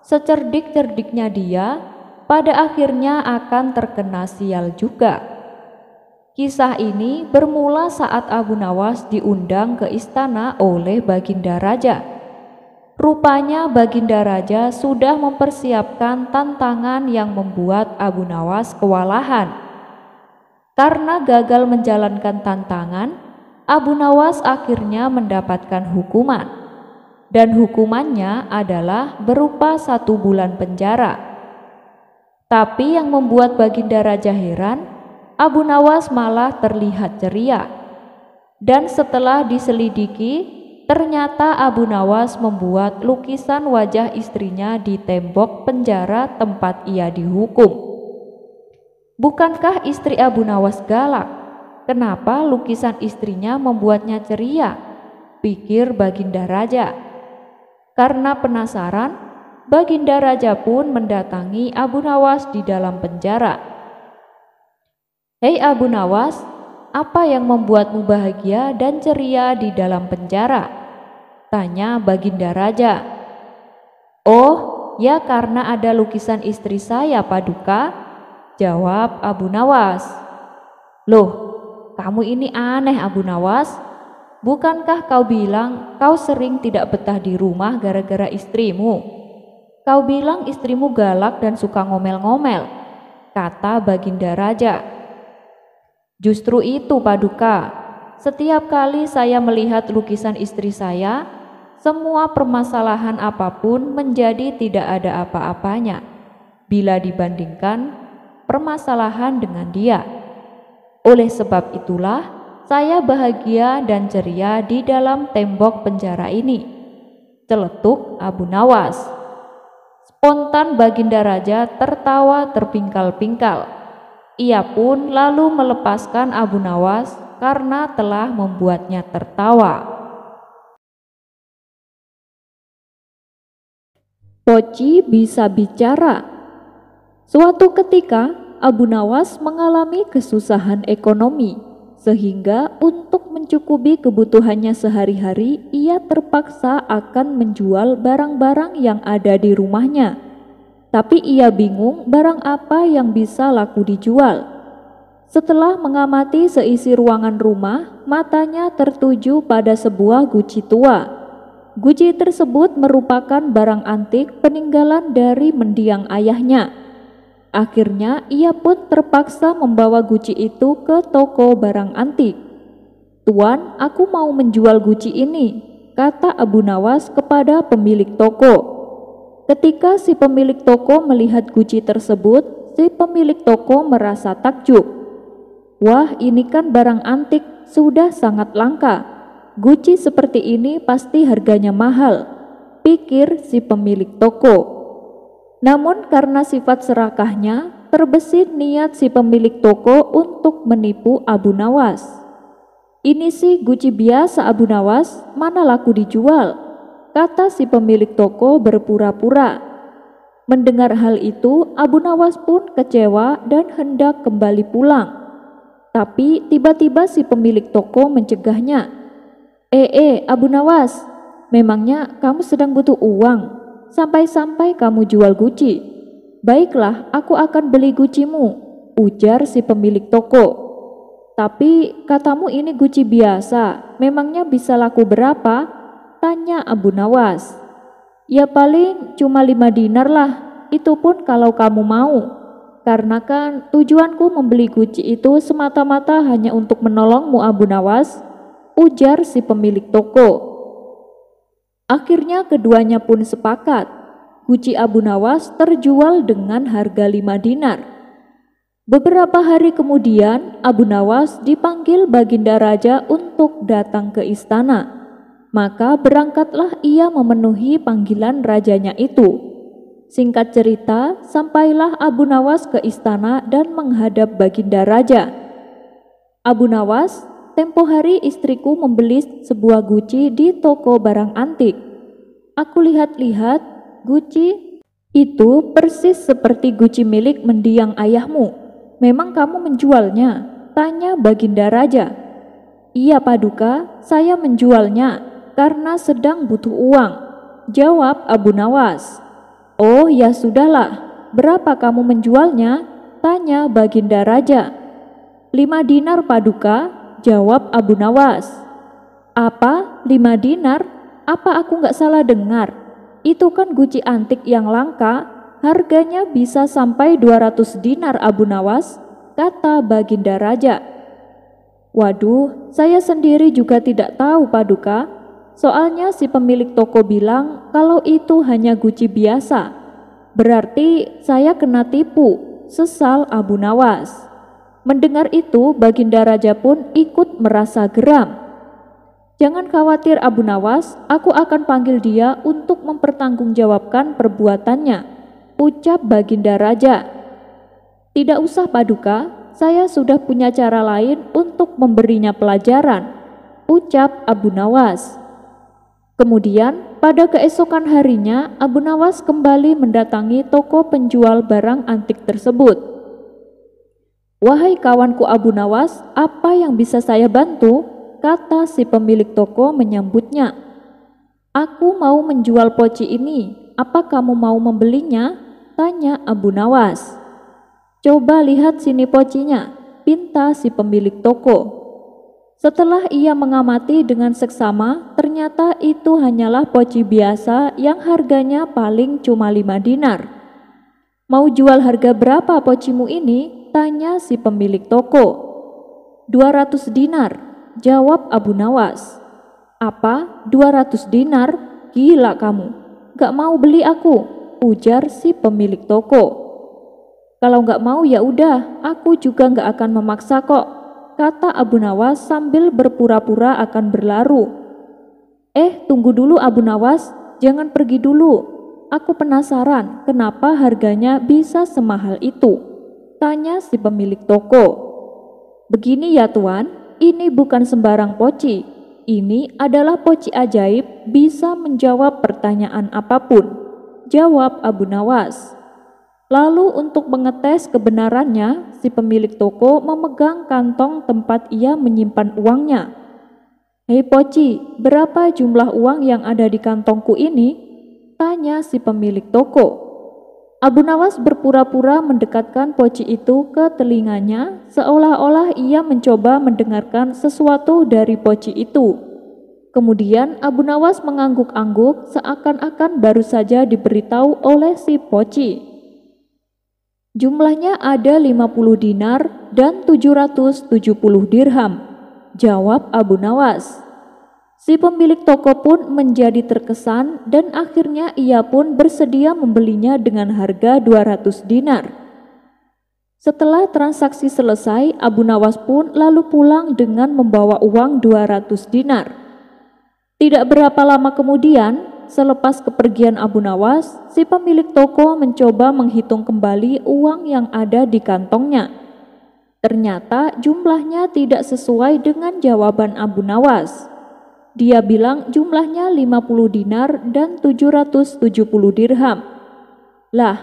Secerdik-cerdiknya dia, pada akhirnya akan terkena sial juga. Kisah ini bermula saat Abu Nawas diundang ke istana oleh Baginda Raja. Rupanya Baginda Raja sudah mempersiapkan tantangan yang membuat Abu Nawas kewalahan. Karena gagal menjalankan tantangan, Abu Nawas akhirnya mendapatkan hukuman. Dan hukumannya adalah berupa 1 bulan penjara. Tapi yang membuat Baginda Raja heran, Abu Nawas malah terlihat ceria. Dan setelah diselidiki, ternyata Abu Nawas membuat lukisan wajah istrinya di tembok penjara tempat ia dihukum. Bukankah istri Abu Nawas galak? Kenapa lukisan istrinya membuatnya ceria? Pikir Baginda Raja. Karena penasaran, Baginda Raja pun mendatangi Abu Nawas di dalam penjara. Hei Abu Nawas, apa yang membuatmu bahagia dan ceria di dalam penjara? Tanya Baginda Raja. Oh, ya karena ada lukisan istri saya, Paduka, jawab Abu Nawas. Loh, kamu ini aneh Abu Nawas. Bukankah kau bilang kau sering tidak betah di rumah gara-gara istrimu? Kau bilang istrimu galak dan suka ngomel-ngomel, kata Baginda Raja. Justru itu Paduka, setiap kali saya melihat lukisan istri saya, semua permasalahan apapun menjadi tidak ada apa-apanya bila dibandingkan permasalahan dengan dia. Oleh sebab itulah saya bahagia dan ceria di dalam tembok penjara ini, celetuk Abu Nawas. Spontan Baginda Raja tertawa terpingkal-pingkal. Ia pun lalu melepaskan Abu Nawas karena telah membuatnya tertawa. Poci bisa bicara. Suatu ketika, Abu Nawas mengalami kesusahan ekonomi, sehingga untuk mencukupi kebutuhannya sehari-hari, ia terpaksa akan menjual barang-barang yang ada di rumahnya. Tapi ia bingung barang apa yang bisa laku dijual. Setelah mengamati seisi ruangan rumah, matanya tertuju pada sebuah guci tua. Guci tersebut merupakan barang antik peninggalan dari mendiang ayahnya. Akhirnya ia pun terpaksa membawa guci itu ke toko barang antik. "Tuan, aku mau menjual guci ini," kata Abu Nawas kepada pemilik toko. Ketika si pemilik toko melihat guci tersebut, si pemilik toko merasa takjub. "Wah, ini kan barang antik, sudah sangat langka. Guci seperti ini pasti harganya mahal," pikir si pemilik toko. Namun karena sifat serakahnya, terbesit niat si pemilik toko untuk menipu Abu Nawas. "Ini sih guci biasa Abu Nawas, mana laku dijual," kata si pemilik toko berpura-pura. Mendengar hal itu, Abu Nawas pun kecewa dan hendak kembali pulang. Tapi tiba-tiba si pemilik toko mencegahnya. Abu Nawas, memangnya kamu sedang butuh uang? Sampai-sampai kamu jual guci." "Baiklah, aku akan beli gucimu," ujar si pemilik toko. "Tapi katamu ini guci biasa, memangnya bisa laku berapa?" tanya Abu Nawas. "Ya paling cuma 5 dinar lah, itu pun kalau kamu mau. Karena kan tujuanku membeli guci itu semata-mata hanya untuk menolongmu Abu Nawas," ujar si pemilik toko. Akhirnya keduanya pun sepakat. Guci Abu Nawas terjual dengan harga 5 dinar. Beberapa hari kemudian, Abu Nawas dipanggil Baginda Raja untuk datang ke istana. Maka berangkatlah ia memenuhi panggilan rajanya itu. Singkat cerita, sampailah Abu Nawas ke istana dan menghadap Baginda Raja. "Abu Nawas, tempo hari istriku membeli sebuah guci di toko barang antik. Aku lihat-lihat, guci itu persis seperti guci milik mendiang ayahmu. Memang kamu menjualnya?" tanya Baginda Raja. "Iya Paduka, saya menjualnya karena sedang butuh uang," jawab Abu Nawas. "Oh ya sudahlah, berapa kamu menjualnya?" tanya Baginda Raja. 5 dinar Paduka," jawab Abu Nawas. "Apa? 5 dinar? Apa aku nggak salah dengar? Itu kan guci antik yang langka, harganya bisa sampai 200 dinar Abu Nawas," kata Baginda Raja. "Waduh, saya sendiri juga tidak tahu Paduka. Soalnya si pemilik toko bilang kalau itu hanya guci biasa. Berarti saya kena tipu," sesal Abu Nawas. Mendengar itu, Baginda Raja pun ikut merasa geram. "Jangan khawatir Abu Nawas, aku akan panggil dia untuk mempertanggungjawabkan perbuatannya," ucap Baginda Raja. "Tidak usah Paduka, saya sudah punya cara lain untuk memberinya pelajaran," ucap Abu Nawas. Kemudian pada keesokan harinya, Abu Nawas kembali mendatangi toko penjual barang antik tersebut. "Wahai kawanku Abu Nawas, apa yang bisa saya bantu?" kata si pemilik toko menyambutnya. "Aku mau menjual poci ini, apa kamu mau membelinya?" tanya Abu Nawas. "Coba lihat sini pocinya," pinta si pemilik toko. Setelah ia mengamati dengan seksama, ternyata itu hanyalah poci biasa yang harganya paling cuma 5 dinar. "Mau jual harga berapa pocimu ini?" tanya si pemilik toko. 200 dinar, jawab Abu Nawas. "Apa? 200 dinar? Gila kamu, gak mau beli aku," ujar si pemilik toko. "Kalau gak mau ya udah, aku juga gak akan memaksa kok," kata Abu Nawas sambil berpura-pura akan berlaru. Tunggu dulu Abu Nawas, jangan pergi dulu. Aku penasaran kenapa harganya bisa semahal itu," tanya si pemilik toko. "Begini ya Tuan, ini bukan sembarang poci. Ini adalah poci ajaib, bisa menjawab pertanyaan apapun," jawab Abu Nawas. Lalu untuk mengetes kebenarannya, si pemilik toko memegang kantong tempat ia menyimpan uangnya. "Hei Poci, berapa jumlah uang yang ada di kantongku ini?" tanya si pemilik toko. Abu Nawas berpura-pura mendekatkan Poci itu ke telinganya, seolah-olah ia mencoba mendengarkan sesuatu dari Poci itu. Kemudian Abu Nawas mengangguk-angguk seakan-akan baru saja diberitahu oleh si Poci. "Jumlahnya ada 50 dinar dan 770 dirham, jawab Abu Nawas. Si pemilik toko pun menjadi terkesan dan akhirnya ia pun bersedia membelinya dengan harga 200 dinar. Setelah transaksi selesai, Abu Nawas pun lalu pulang dengan membawa uang 200 dinar. Tidak berapa lama kemudian, selepas kepergian Abu Nawas, si pemilik toko mencoba menghitung kembali uang yang ada di kantongnya. Ternyata jumlahnya tidak sesuai dengan jawaban Abu Nawas. Dia bilang jumlahnya 50 dinar dan 770 dirham. Lah,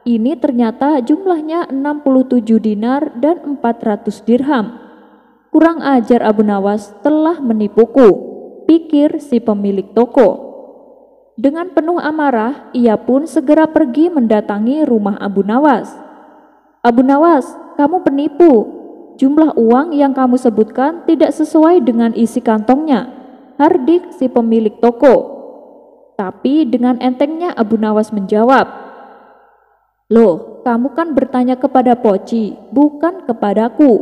ini ternyata jumlahnya 67 dinar dan 400 dirham. Kurang ajar Abu Nawas telah menipuku, pikir si pemilik toko. Dengan penuh amarah, ia pun segera pergi mendatangi rumah Abu Nawas. "Abu Nawas, kamu penipu. Jumlah uang yang kamu sebutkan tidak sesuai dengan isi kantongnya," hardik si pemilik toko. Tapi dengan entengnya Abu Nawas menjawab, "Loh, kamu kan bertanya kepada Poci, bukan kepadaku.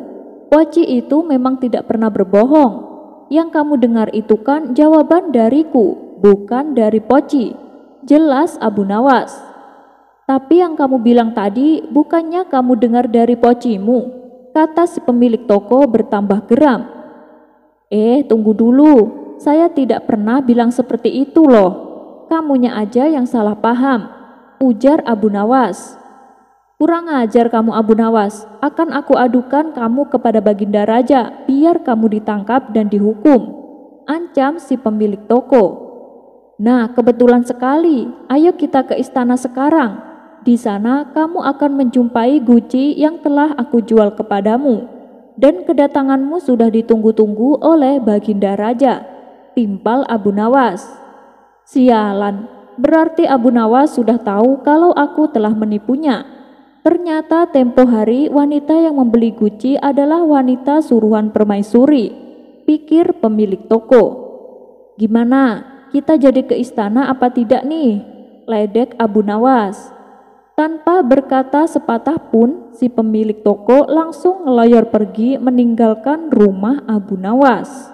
Poci itu memang tidak pernah berbohong. Yang kamu dengar itu kan jawaban dariku, bukan dari Poci," jelas Abu Nawas. "Tapi yang kamu bilang tadi bukannya kamu dengar dari Pocimu," kata si pemilik toko bertambah geram. Tunggu dulu, saya tidak pernah bilang seperti itu loh. Kamunya aja yang salah paham," ujar Abu Nawas. "Kurang ajar kamu Abu Nawas, akan aku adukan kamu kepada Baginda Raja biar kamu ditangkap dan dihukum," ancam si pemilik toko. "Nah, kebetulan sekali, ayo kita ke istana sekarang. Di sana kamu akan menjumpai guci yang telah aku jual kepadamu, dan kedatanganmu sudah ditunggu-tunggu oleh Baginda Raja," timpal Abu Nawas. "Sialan, berarti Abu Nawas sudah tahu kalau aku telah menipunya. Ternyata tempo hari wanita yang membeli guci adalah wanita suruhan permaisuri," pikir pemilik toko. "Gimana, kita jadi ke istana apa tidak nih?" ledek Abu Nawas. Tanpa berkata sepatah pun, si pemilik toko langsung ngelayar pergi meninggalkan rumah Abu Nawas.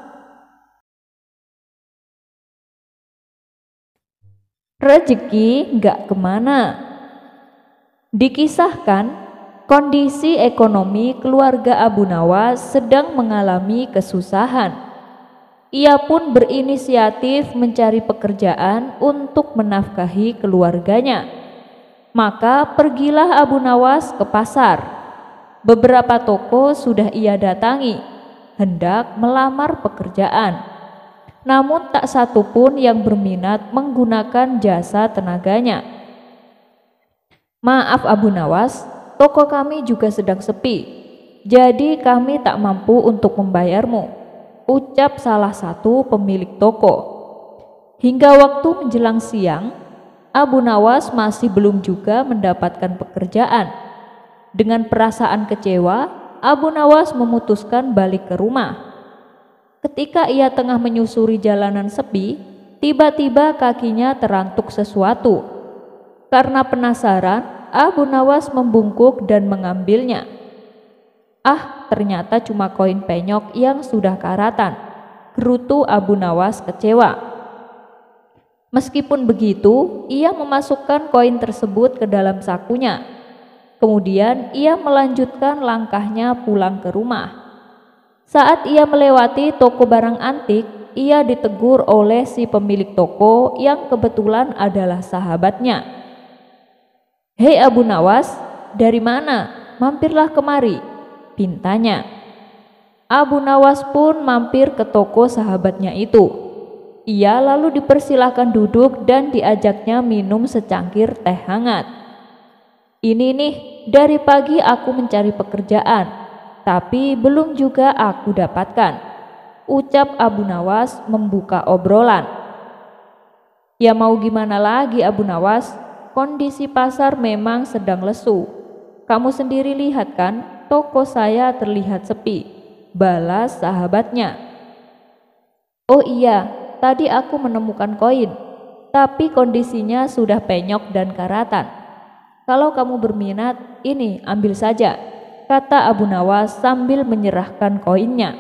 Rezeki nggak kemana. Dikisahkan, kondisi ekonomi keluarga Abu Nawas sedang mengalami kesusahan. Ia pun berinisiatif mencari pekerjaan untuk menafkahi keluarganya. Maka pergilah Abu Nawas ke pasar. Beberapa toko sudah ia datangi, hendak melamar pekerjaan. Namun tak satu pun yang berminat menggunakan jasa tenaganya. "Maaf Abu Nawas, toko kami juga sedang sepi, jadi kami tak mampu untuk membayarmu," ucap salah satu pemilik toko. Hingga waktu menjelang siang, Abu Nawas masih belum juga mendapatkan pekerjaan. Dengan perasaan kecewa, Abu Nawas memutuskan balik ke rumah. Ketika ia tengah menyusuri jalanan sepi, tiba-tiba kakinya terantuk sesuatu. Karena penasaran, Abu Nawas membungkuk dan mengambilnya. Ternyata cuma koin penyok yang sudah karatan. Gerutu Abu Nawas kecewa. Meskipun begitu, ia memasukkan koin tersebut ke dalam sakunya. Kemudian ia melanjutkan langkahnya pulang ke rumah. Saat ia melewati toko barang antik, ia ditegur oleh si pemilik toko yang kebetulan adalah sahabatnya. "Hei Abu Nawas, dari mana? Mampirlah kemari," pintanya. Abu Nawas pun mampir ke toko sahabatnya itu. Ia lalu dipersilahkan duduk dan diajaknya minum secangkir teh hangat. "Ini nih, dari pagi aku mencari pekerjaan, tapi belum juga aku dapatkan," ucap Abu Nawas membuka obrolan. "Ya mau gimana lagi Abu Nawas, kondisi pasar memang sedang lesu. Kamu sendiri lihat kan, toko saya terlihat sepi," balas sahabatnya. "Oh iya, tadi aku menemukan koin, tapi kondisinya sudah penyok dan karatan. Kalau kamu berminat, ini ambil saja," kata Abu Nawas sambil menyerahkan koinnya.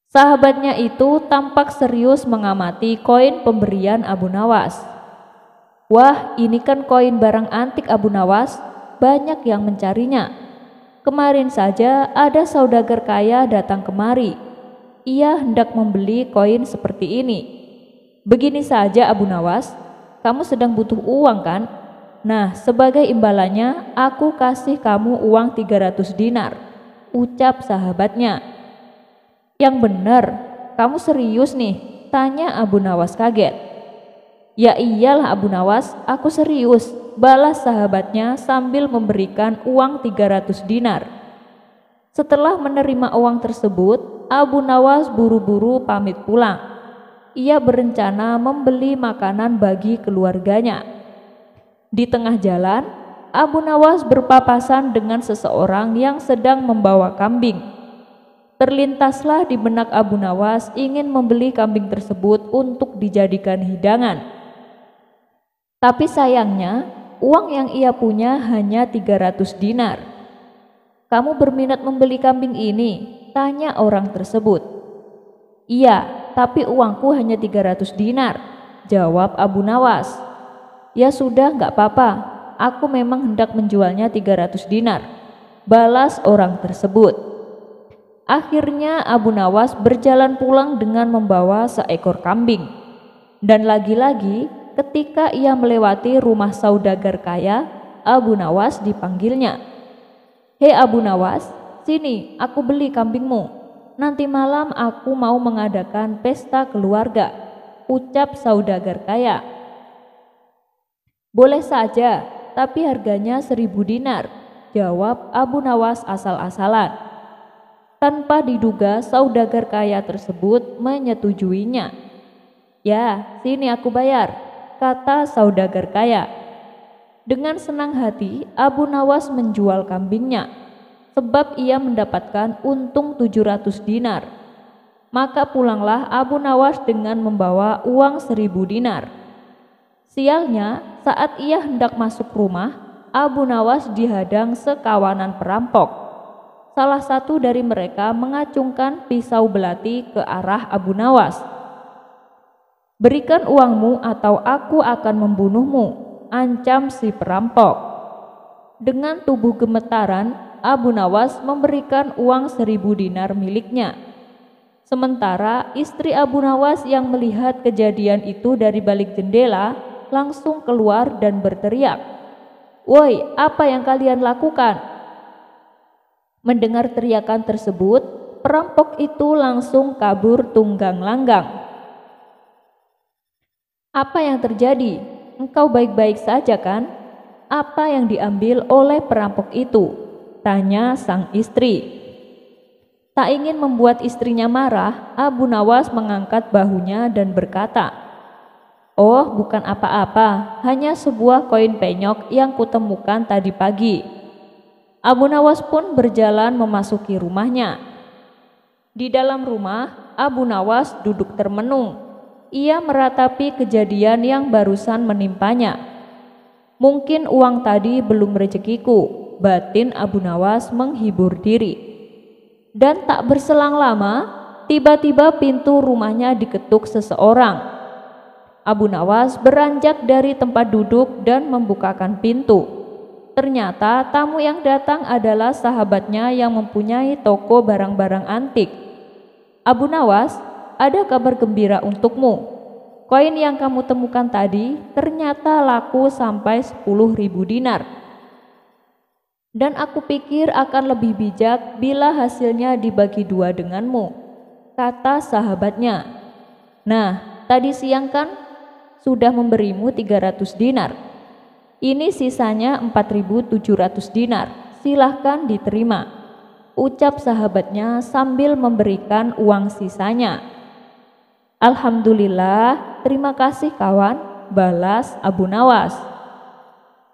Sahabatnya itu tampak serius mengamati koin pemberian Abu Nawas. "Wah, ini kan koin barang antik Abu Nawas, banyak yang mencarinya. Kemarin saja ada saudagar kaya datang kemari. Ia hendak membeli koin seperti ini. Begini saja Abu Nawas, kamu sedang butuh uang kan? Nah, sebagai imbalannya aku kasih kamu uang 300 dinar, ucap sahabatnya. "Yang benar, kamu serius nih?" tanya Abu Nawas kaget. "Ya iyalah Abu Nawas, aku serius," balas sahabatnya sambil memberikan uang 300 dinar. Setelah menerima uang tersebut, Abu Nawas buru-buru pamit pulang. Ia berencana membeli makanan bagi keluarganya. Di tengah jalan, Abu Nawas berpapasan dengan seseorang yang sedang membawa kambing. Terlintaslah di benak Abu Nawas ingin membeli kambing tersebut untuk dijadikan hidangan. Tapi sayangnya, uang yang ia punya hanya 300 dinar. "Kamu berminat membeli kambing ini?" tanya orang tersebut. "Iya, tapi uangku hanya 300 dinar, jawab Abu Nawas. "Ya sudah, gak apa-apa, aku memang hendak menjualnya 300 dinar, balas orang tersebut. Akhirnya Abu Nawas berjalan pulang dengan membawa seekor kambing. Dan lagi-lagi ketika ia melewati rumah saudagar kaya, Abu Nawas dipanggilnya. "Hei Abu Nawas, sini aku beli kambingmu. Nanti malam aku mau mengadakan pesta keluarga," ucap saudagar kaya. "Boleh saja, tapi harganya 1000 dinar, jawab Abu Nawas asal-asalan. Tanpa diduga saudagar kaya tersebut menyetujuinya. "Ya, sini aku bayar," kata saudagar kaya. Dengan senang hati Abu Nawas menjual kambingnya, sebab ia mendapatkan untung 700 dinar. Maka pulanglah Abu Nawas dengan membawa uang 1000 dinar. Sialnya, saat ia hendak masuk rumah, Abu Nawas dihadang sekawanan perampok. Salah satu dari mereka mengacungkan pisau belati ke arah Abu Nawas. "Berikan uangmu atau aku akan membunuhmu," ancam si perampok. Dengan tubuh gemetaran, Abu Nawas memberikan uang 1000 dinar miliknya. Sementara istri Abu Nawas yang melihat kejadian itu dari balik jendela langsung keluar dan berteriak, "Woi, apa yang kalian lakukan?" Mendengar teriakan tersebut, perampok itu langsung kabur tunggang langgang. "Apa yang terjadi? Engkau baik-baik saja kan? Apa yang diambil oleh perampok itu?" tanya sang istri. Tak ingin membuat istrinya marah, Abu Nawas mengangkat bahunya dan berkata, "Oh, bukan apa-apa, hanya sebuah koin penyok yang kutemukan tadi pagi." Abu Nawas pun berjalan memasuki rumahnya. Di dalam rumah, Abu Nawas duduk termenung. Ia meratapi kejadian yang barusan menimpanya. "Mungkin uang tadi belum rezekiku," batin Abu Nawas menghibur diri. Dan tak berselang lama, tiba-tiba pintu rumahnya diketuk seseorang. Abu Nawas beranjak dari tempat duduk dan membukakan pintu. Ternyata tamu yang datang adalah sahabatnya yang mempunyai toko barang-barang antik. "Abu Nawas, ada kabar gembira untukmu. Koin yang kamu temukan tadi ternyata laku sampai 10.000 dinar. Dan aku pikir akan lebih bijak bila hasilnya dibagi dua denganmu," kata sahabatnya. Nah, tadi siang kan sudah memberimu 300 dinar. Ini sisanya 4.700 dinar. Silahkan diterima, ucap sahabatnya sambil memberikan uang sisanya. Alhamdulillah, terima kasih kawan, balas Abu Nawas.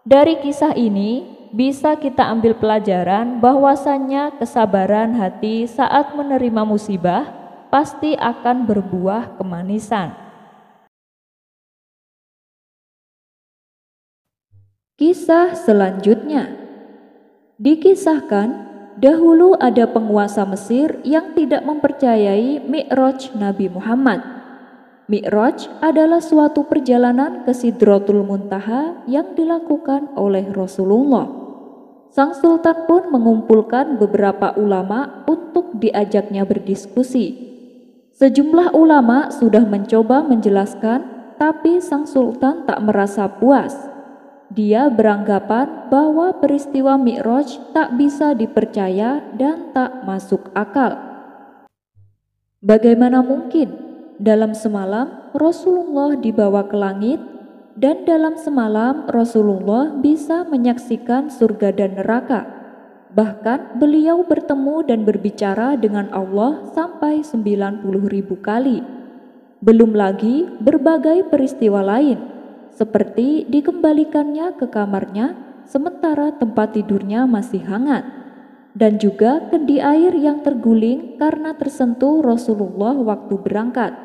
Dari kisah ini bisa kita ambil pelajaran bahwasannya kesabaran hati saat menerima musibah pasti akan berbuah kemanisan. Kisah selanjutnya. Dikisahkan, dahulu ada penguasa Mesir yang tidak mempercayai Mi'raj Nabi Muhammad. Mi'raj adalah suatu perjalanan ke Sidratul Muntaha yang dilakukan oleh Rasulullah. Sang Sultan pun mengumpulkan beberapa ulama untuk diajaknya berdiskusi. Sejumlah ulama sudah mencoba menjelaskan, tapi sang Sultan tak merasa puas. Dia beranggapan bahwa peristiwa Mi'raj tak bisa dipercaya dan tak masuk akal. Bagaimana mungkin dalam semalam Rasulullah dibawa ke langit dan dalam semalam Rasulullah bisa menyaksikan surga dan neraka? Bahkan beliau bertemu dan berbicara dengan Allah sampai 90.000 kali. Belum lagi berbagai peristiwa lain, seperti dikembalikannya ke kamarnya sementara tempat tidurnya masih hangat, dan juga kendi air yang terguling karena tersentuh Rasulullah waktu berangkat.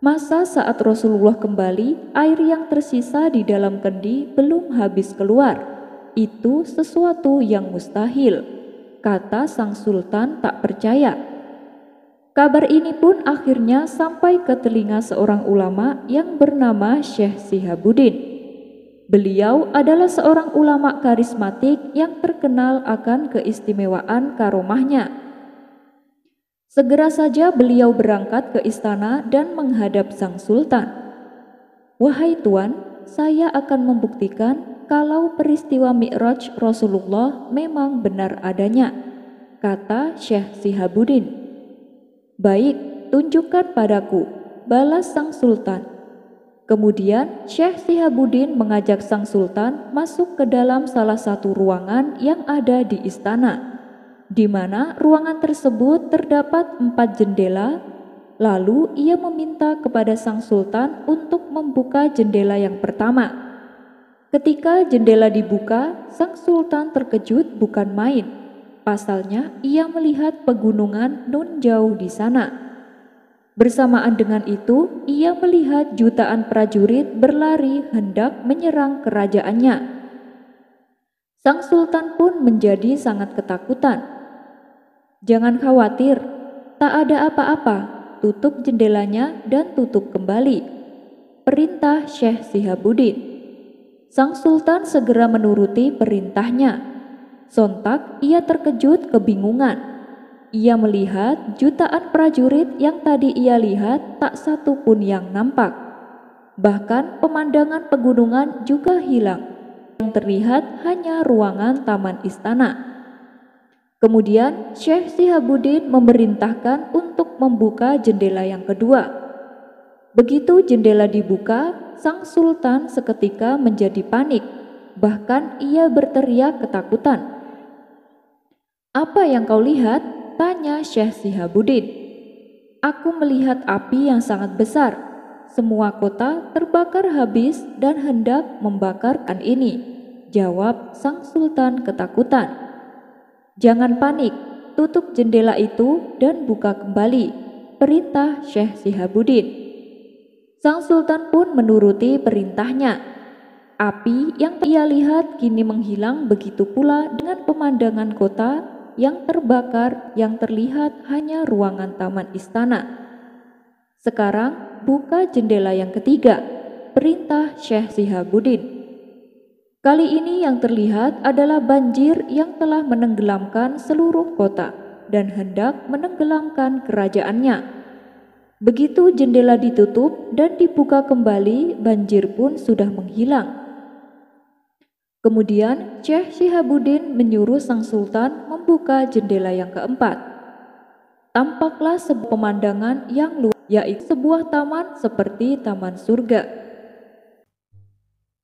Masa saat Rasulullah kembali, air yang tersisa di dalam kendi belum habis keluar? Itu sesuatu yang mustahil, kata sang sultan tak percaya. Kabar ini pun akhirnya sampai ke telinga seorang ulama yang bernama Syekh Sihabuddin. Beliau adalah seorang ulama karismatik yang terkenal akan keistimewaan karomahnya. Segera saja beliau berangkat ke istana dan menghadap sang sultan. Wahai tuan, saya akan membuktikan kalau peristiwa Mi'raj Rasulullah memang benar adanya, kata Syekh Sihabuddin. Baik, tunjukkan padaku, balas sang sultan. Kemudian Syekh Sihabuddin mengajak sang sultan masuk ke dalam salah satu ruangan yang ada di istana, di mana ruangan tersebut terdapat 4 jendela. Lalu ia meminta kepada sang sultan untuk membuka jendela yang pertama. Ketika jendela dibuka, sang sultan terkejut bukan main. Pasalnya ia melihat pegunungan nun jauh di sana. Bersamaan dengan itu, ia melihat jutaan prajurit berlari hendak menyerang kerajaannya. Sang sultan pun menjadi sangat ketakutan. Jangan khawatir, tak ada apa-apa, tutup jendelanya dan tutup kembali, perintah Syekh Sihabuddin. Sang sultan segera menuruti perintahnya. Sontak ia terkejut kebingungan. Ia melihat jutaan prajurit yang tadi ia lihat tak satu pun yang nampak. Bahkan pemandangan pegunungan juga hilang. Yang terlihat hanya ruangan taman istana. Kemudian Syekh Sihabuddin memerintahkan untuk membuka jendela yang kedua. Begitu jendela dibuka, sang sultan seketika menjadi panik. Bahkan ia berteriak ketakutan. Apa yang kau lihat? Tanya Syekh Sihabuddin. Aku melihat api yang sangat besar. Semua kota terbakar habis dan hendak membakarkan ini, jawab sang sultan ketakutan. Jangan panik, tutup jendela itu dan buka kembali, perintah Syekh Sihabuddin. Sang sultan pun menuruti perintahnya. Api yang ia lihat kini menghilang, begitu pula dengan pemandangan kota yang terbakar, yang terlihat hanya ruangan taman istana. Sekarang buka jendela yang ketiga, perintah Syekh Sihabuddin. Kali ini yang terlihat adalah banjir yang telah menenggelamkan seluruh kota dan hendak menenggelamkan kerajaannya. Begitu jendela ditutup dan dibuka kembali, banjir pun sudah menghilang. Kemudian Syekh Sihabuddin menyuruh sang sultan membuka jendela yang keempat. Tampaklah sebuah pemandangan yang luar yaitu sebuah taman seperti taman surga.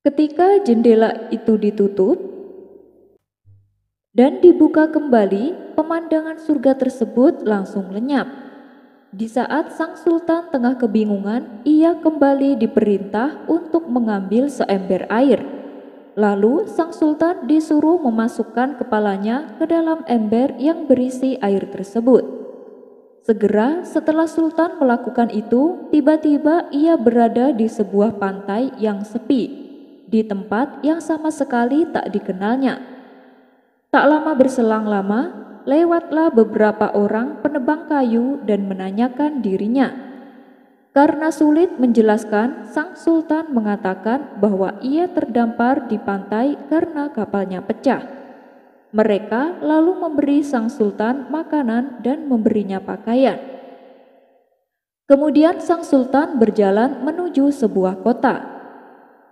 Ketika jendela itu ditutup dan dibuka kembali, pemandangan surga tersebut langsung lenyap. Di saat sang sultan tengah kebingungan, ia kembali diperintah untuk mengambil seember air. Lalu sang sultan disuruh memasukkan kepalanya ke dalam ember yang berisi air tersebut. Segera setelah sultan melakukan itu, tiba-tiba ia berada di sebuah pantai yang sepi, di tempat yang sama sekali tak dikenalnya. Tak lama berselang lama, lewatlah beberapa orang penebang kayu dan menanyakan dirinya. Karena sulit menjelaskan, sang sultan mengatakan bahwa ia terdampar di pantai karena kapalnya pecah. Mereka lalu memberi sang sultan makanan dan memberinya pakaian. Kemudian sang sultan berjalan menuju sebuah kota.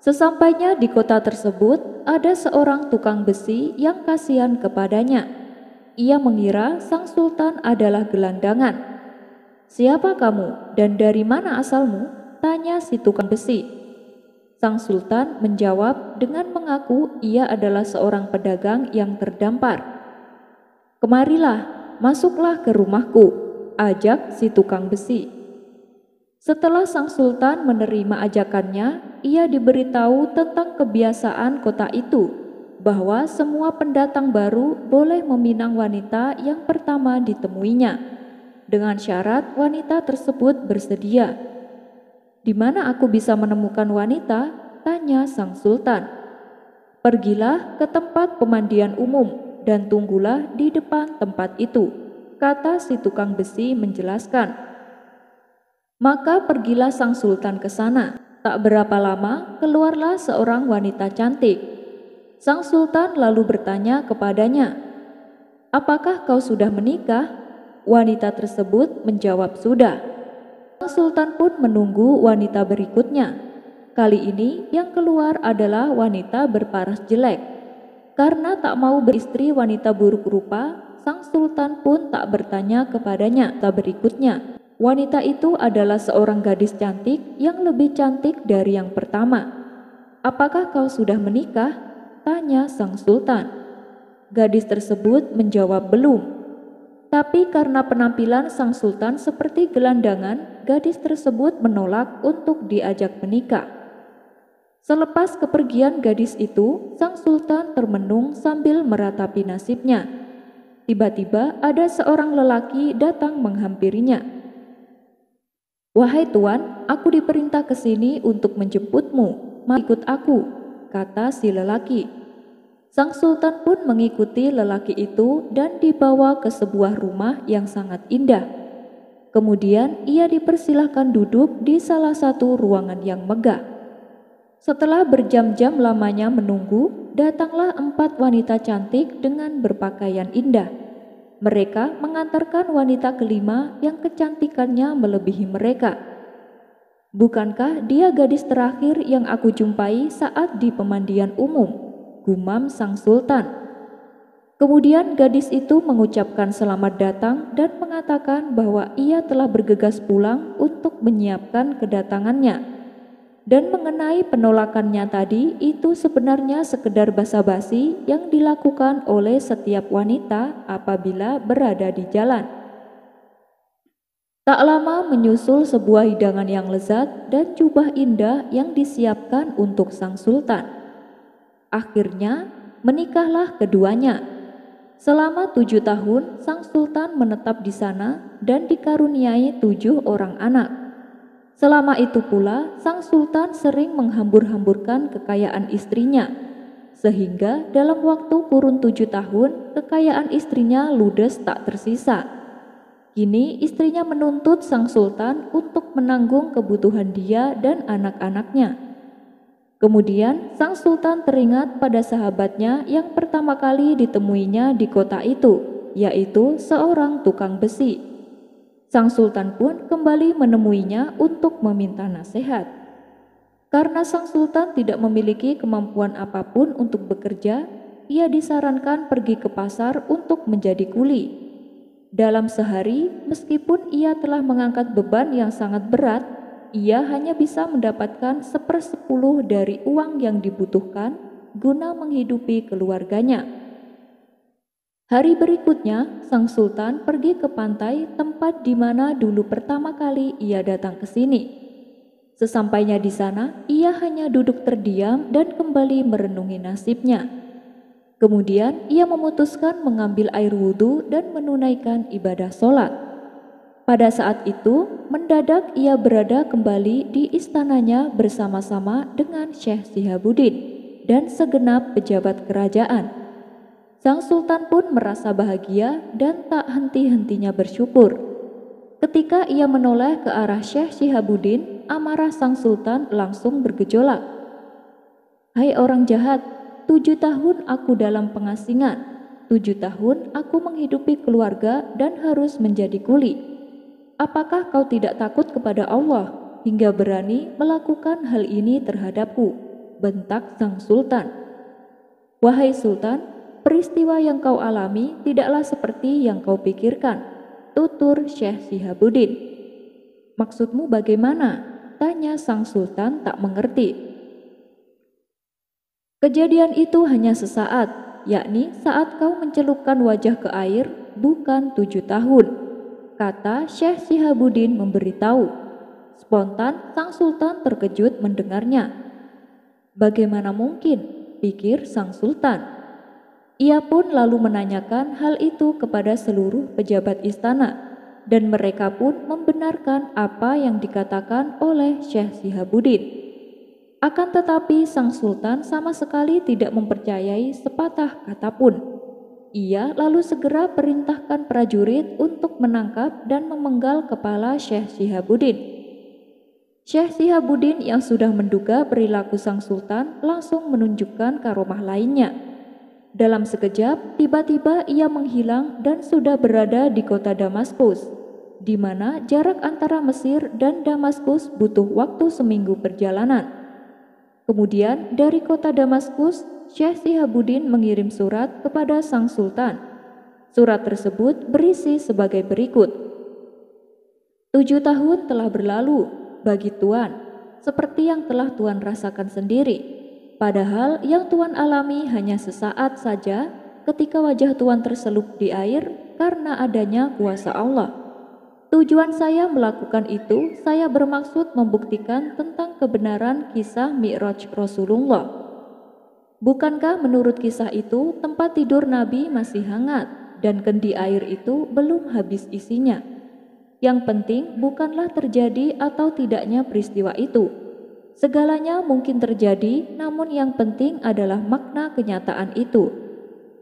Sesampainya di kota tersebut, ada seorang tukang besi yang kasihan kepadanya. Ia mengira sang sultan adalah gelandangan. "Siapa kamu dan dari mana asalmu?" tanya si tukang besi. Sang sultan menjawab dengan mengaku ia adalah seorang pedagang yang terdampar. "Kemarilah, masuklah ke rumahku," ajak si tukang besi. Setelah sang sultan menerima ajakannya, ia diberitahu tentang kebiasaan kota itu, bahwa semua pendatang baru boleh meminang wanita yang pertama ditemuinya, dengan syarat wanita tersebut bersedia. "Di mana aku bisa menemukan wanita?" tanya sang sultan. "Pergilah ke tempat pemandian umum dan tunggulah di depan tempat itu," kata si tukang besi menjelaskan. Maka pergilah sang sultan ke sana. Tak berapa lama keluarlah seorang wanita cantik. Sang sultan lalu bertanya kepadanya, "Apakah kau sudah menikah?" Wanita tersebut menjawab sudah. Sang sultan pun menunggu wanita berikutnya. Kali ini yang keluar adalah wanita berparas jelek. Karena tak mau beristri wanita buruk rupa, sang sultan pun tak bertanya kepadanya tak berikutnya. Wanita itu adalah seorang gadis cantik yang lebih cantik dari yang pertama. "Apakah kau sudah menikah?" tanya sang sultan. Gadis tersebut menjawab belum. Tapi karena penampilan sang sultan seperti gelandangan, gadis tersebut menolak untuk diajak menikah. Selepas kepergian gadis itu, sang sultan termenung sambil meratapi nasibnya. Tiba-tiba ada seorang lelaki datang menghampirinya. "Wahai tuan, aku diperintah ke sini untuk menjemputmu. Mari ikut aku," kata si lelaki. Sang sultan pun mengikuti lelaki itu dan dibawa ke sebuah rumah yang sangat indah. Kemudian ia dipersilahkan duduk di salah satu ruangan yang megah. Setelah berjam-jam lamanya menunggu, datanglah 4 wanita cantik dengan berpakaian indah. Mereka mengantarkan wanita kelima yang kecantikannya melebihi mereka. "Bukankah dia gadis terakhir yang aku jumpai saat di pemandian umum?" gumam sang sultan. Kemudian gadis itu mengucapkan selamat datang dan mengatakan bahwa ia telah bergegas pulang untuk menyiapkan kedatangannya. Dan mengenai penolakannya tadi, itu sebenarnya sekedar basa-basi yang dilakukan oleh setiap wanita apabila berada di jalan. Tak lama menyusul sebuah hidangan yang lezat dan jubah indah yang disiapkan untuk sang sultan. Akhirnya menikahlah keduanya. Selama 7 tahun sang sultan menetap di sana dan dikaruniai 7 orang anak. Selama itu pula sang sultan sering menghambur-hamburkan kekayaan istrinya, sehingga dalam waktu kurun 7 tahun kekayaan istrinya ludes tak tersisa. Kini istrinya menuntut sang sultan untuk menanggung kebutuhan dia dan anak-anaknya. Kemudian sang sultan teringat pada sahabatnya yang pertama kali ditemuinya di kota itu, yaitu seorang tukang besi. Sang sultan pun kembali menemuinya untuk meminta nasihat. Karena sang sultan tidak memiliki kemampuan apapun untuk bekerja, ia disarankan pergi ke pasar untuk menjadi kuli. Dalam sehari, meskipun ia telah mengangkat beban yang sangat berat, ia hanya bisa mendapatkan 1/10 dari uang yang dibutuhkan guna menghidupi keluarganya. Hari berikutnya, sang sultan pergi ke pantai, tempat di mana dulu pertama kali ia datang ke sini. Sesampainya di sana, ia hanya duduk terdiam dan kembali merenungi nasibnya. Kemudian ia memutuskan mengambil air wudhu dan menunaikan ibadah sholat. Pada saat itu, mendadak ia berada kembali di istananya bersama-sama dengan Syekh Shihabuddin dan segenap pejabat kerajaan. Sang sultan pun merasa bahagia dan tak henti-hentinya bersyukur. Ketika ia menoleh ke arah Syekh Shihabuddin, amarah sang sultan langsung bergejolak. "Hai orang jahat, 7 tahun aku dalam pengasingan, 7 tahun aku menghidupi keluarga dan harus menjadi kuli. Apakah kau tidak takut kepada Allah hingga berani melakukan hal ini terhadapku?" bentak sang sultan. "Wahai sultan, peristiwa yang kau alami tidaklah seperti yang kau pikirkan," tutur Syekh Shihabuddin. "Maksudmu bagaimana?" tanya sang sultan tak mengerti. "Kejadian itu hanya sesaat, yakni saat kau mencelupkan wajah ke air, bukan 7 tahun, kata Syekh Shihabuddin memberitahu. Spontan sang sultan terkejut mendengarnya. "Bagaimana mungkin?" pikir sang sultan. Ia pun lalu menanyakan hal itu kepada seluruh pejabat istana, dan mereka pun membenarkan apa yang dikatakan oleh Syekh Shihabuddin. Akan tetapi sang sultan sama sekali tidak mempercayai sepatah kata pun. Ia lalu segera perintahkan prajurit untuk menangkap dan memenggal kepala Syekh Shihabuddin. Syekh Shihabuddin yang sudah menduga perilaku sang sultan langsung menunjukkan karomah lainnya. Dalam sekejap, tiba-tiba ia menghilang dan sudah berada di kota Damaskus, di mana jarak antara Mesir dan Damaskus butuh waktu seminggu perjalanan. Kemudian dari kota Damaskus, Syekh Shihabuddin mengirim surat kepada sang sultan. Surat tersebut berisi sebagai berikut. 7 tahun telah berlalu bagi Tuan, seperti yang telah Tuan rasakan sendiri. Padahal yang Tuan alami hanya sesaat saja ketika wajah Tuan terselup di air karena adanya kuasa Allah. Tujuan saya melakukan itu, saya bermaksud membuktikan tentang kebenaran kisah Mi'raj Rasulullah. Bukankah menurut kisah itu tempat tidur Nabi masih hangat dan kendi air itu belum habis isinya? Yang penting bukanlah terjadi atau tidaknya peristiwa itu. Segalanya mungkin terjadi, namun yang penting adalah makna kenyataan itu.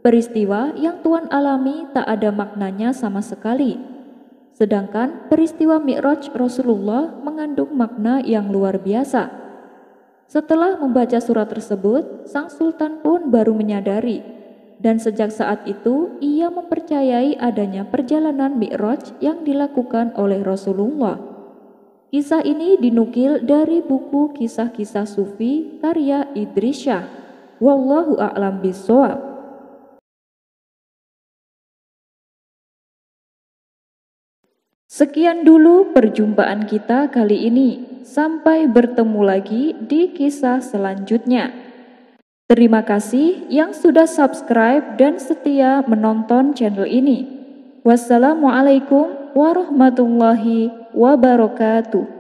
Peristiwa yang Tuan alami tak ada maknanya sama sekali. Sedangkan peristiwa Mi'raj Rasulullah mengandung makna yang luar biasa. Setelah membaca surat tersebut, sang sultan pun baru menyadari, dan sejak saat itu ia mempercayai adanya perjalanan Mi'raj yang dilakukan oleh Rasulullah. Kisah ini dinukil dari buku Kisah-Kisah Sufi karya Idris Shah. Wallahu a'lam bishawab. Sekian dulu perjumpaan kita kali ini. Sampai bertemu lagi di kisah selanjutnya. Terima kasih yang sudah subscribe dan setia menonton channel ini. Wassalamualaikum warahmatullahi wabarakatuh.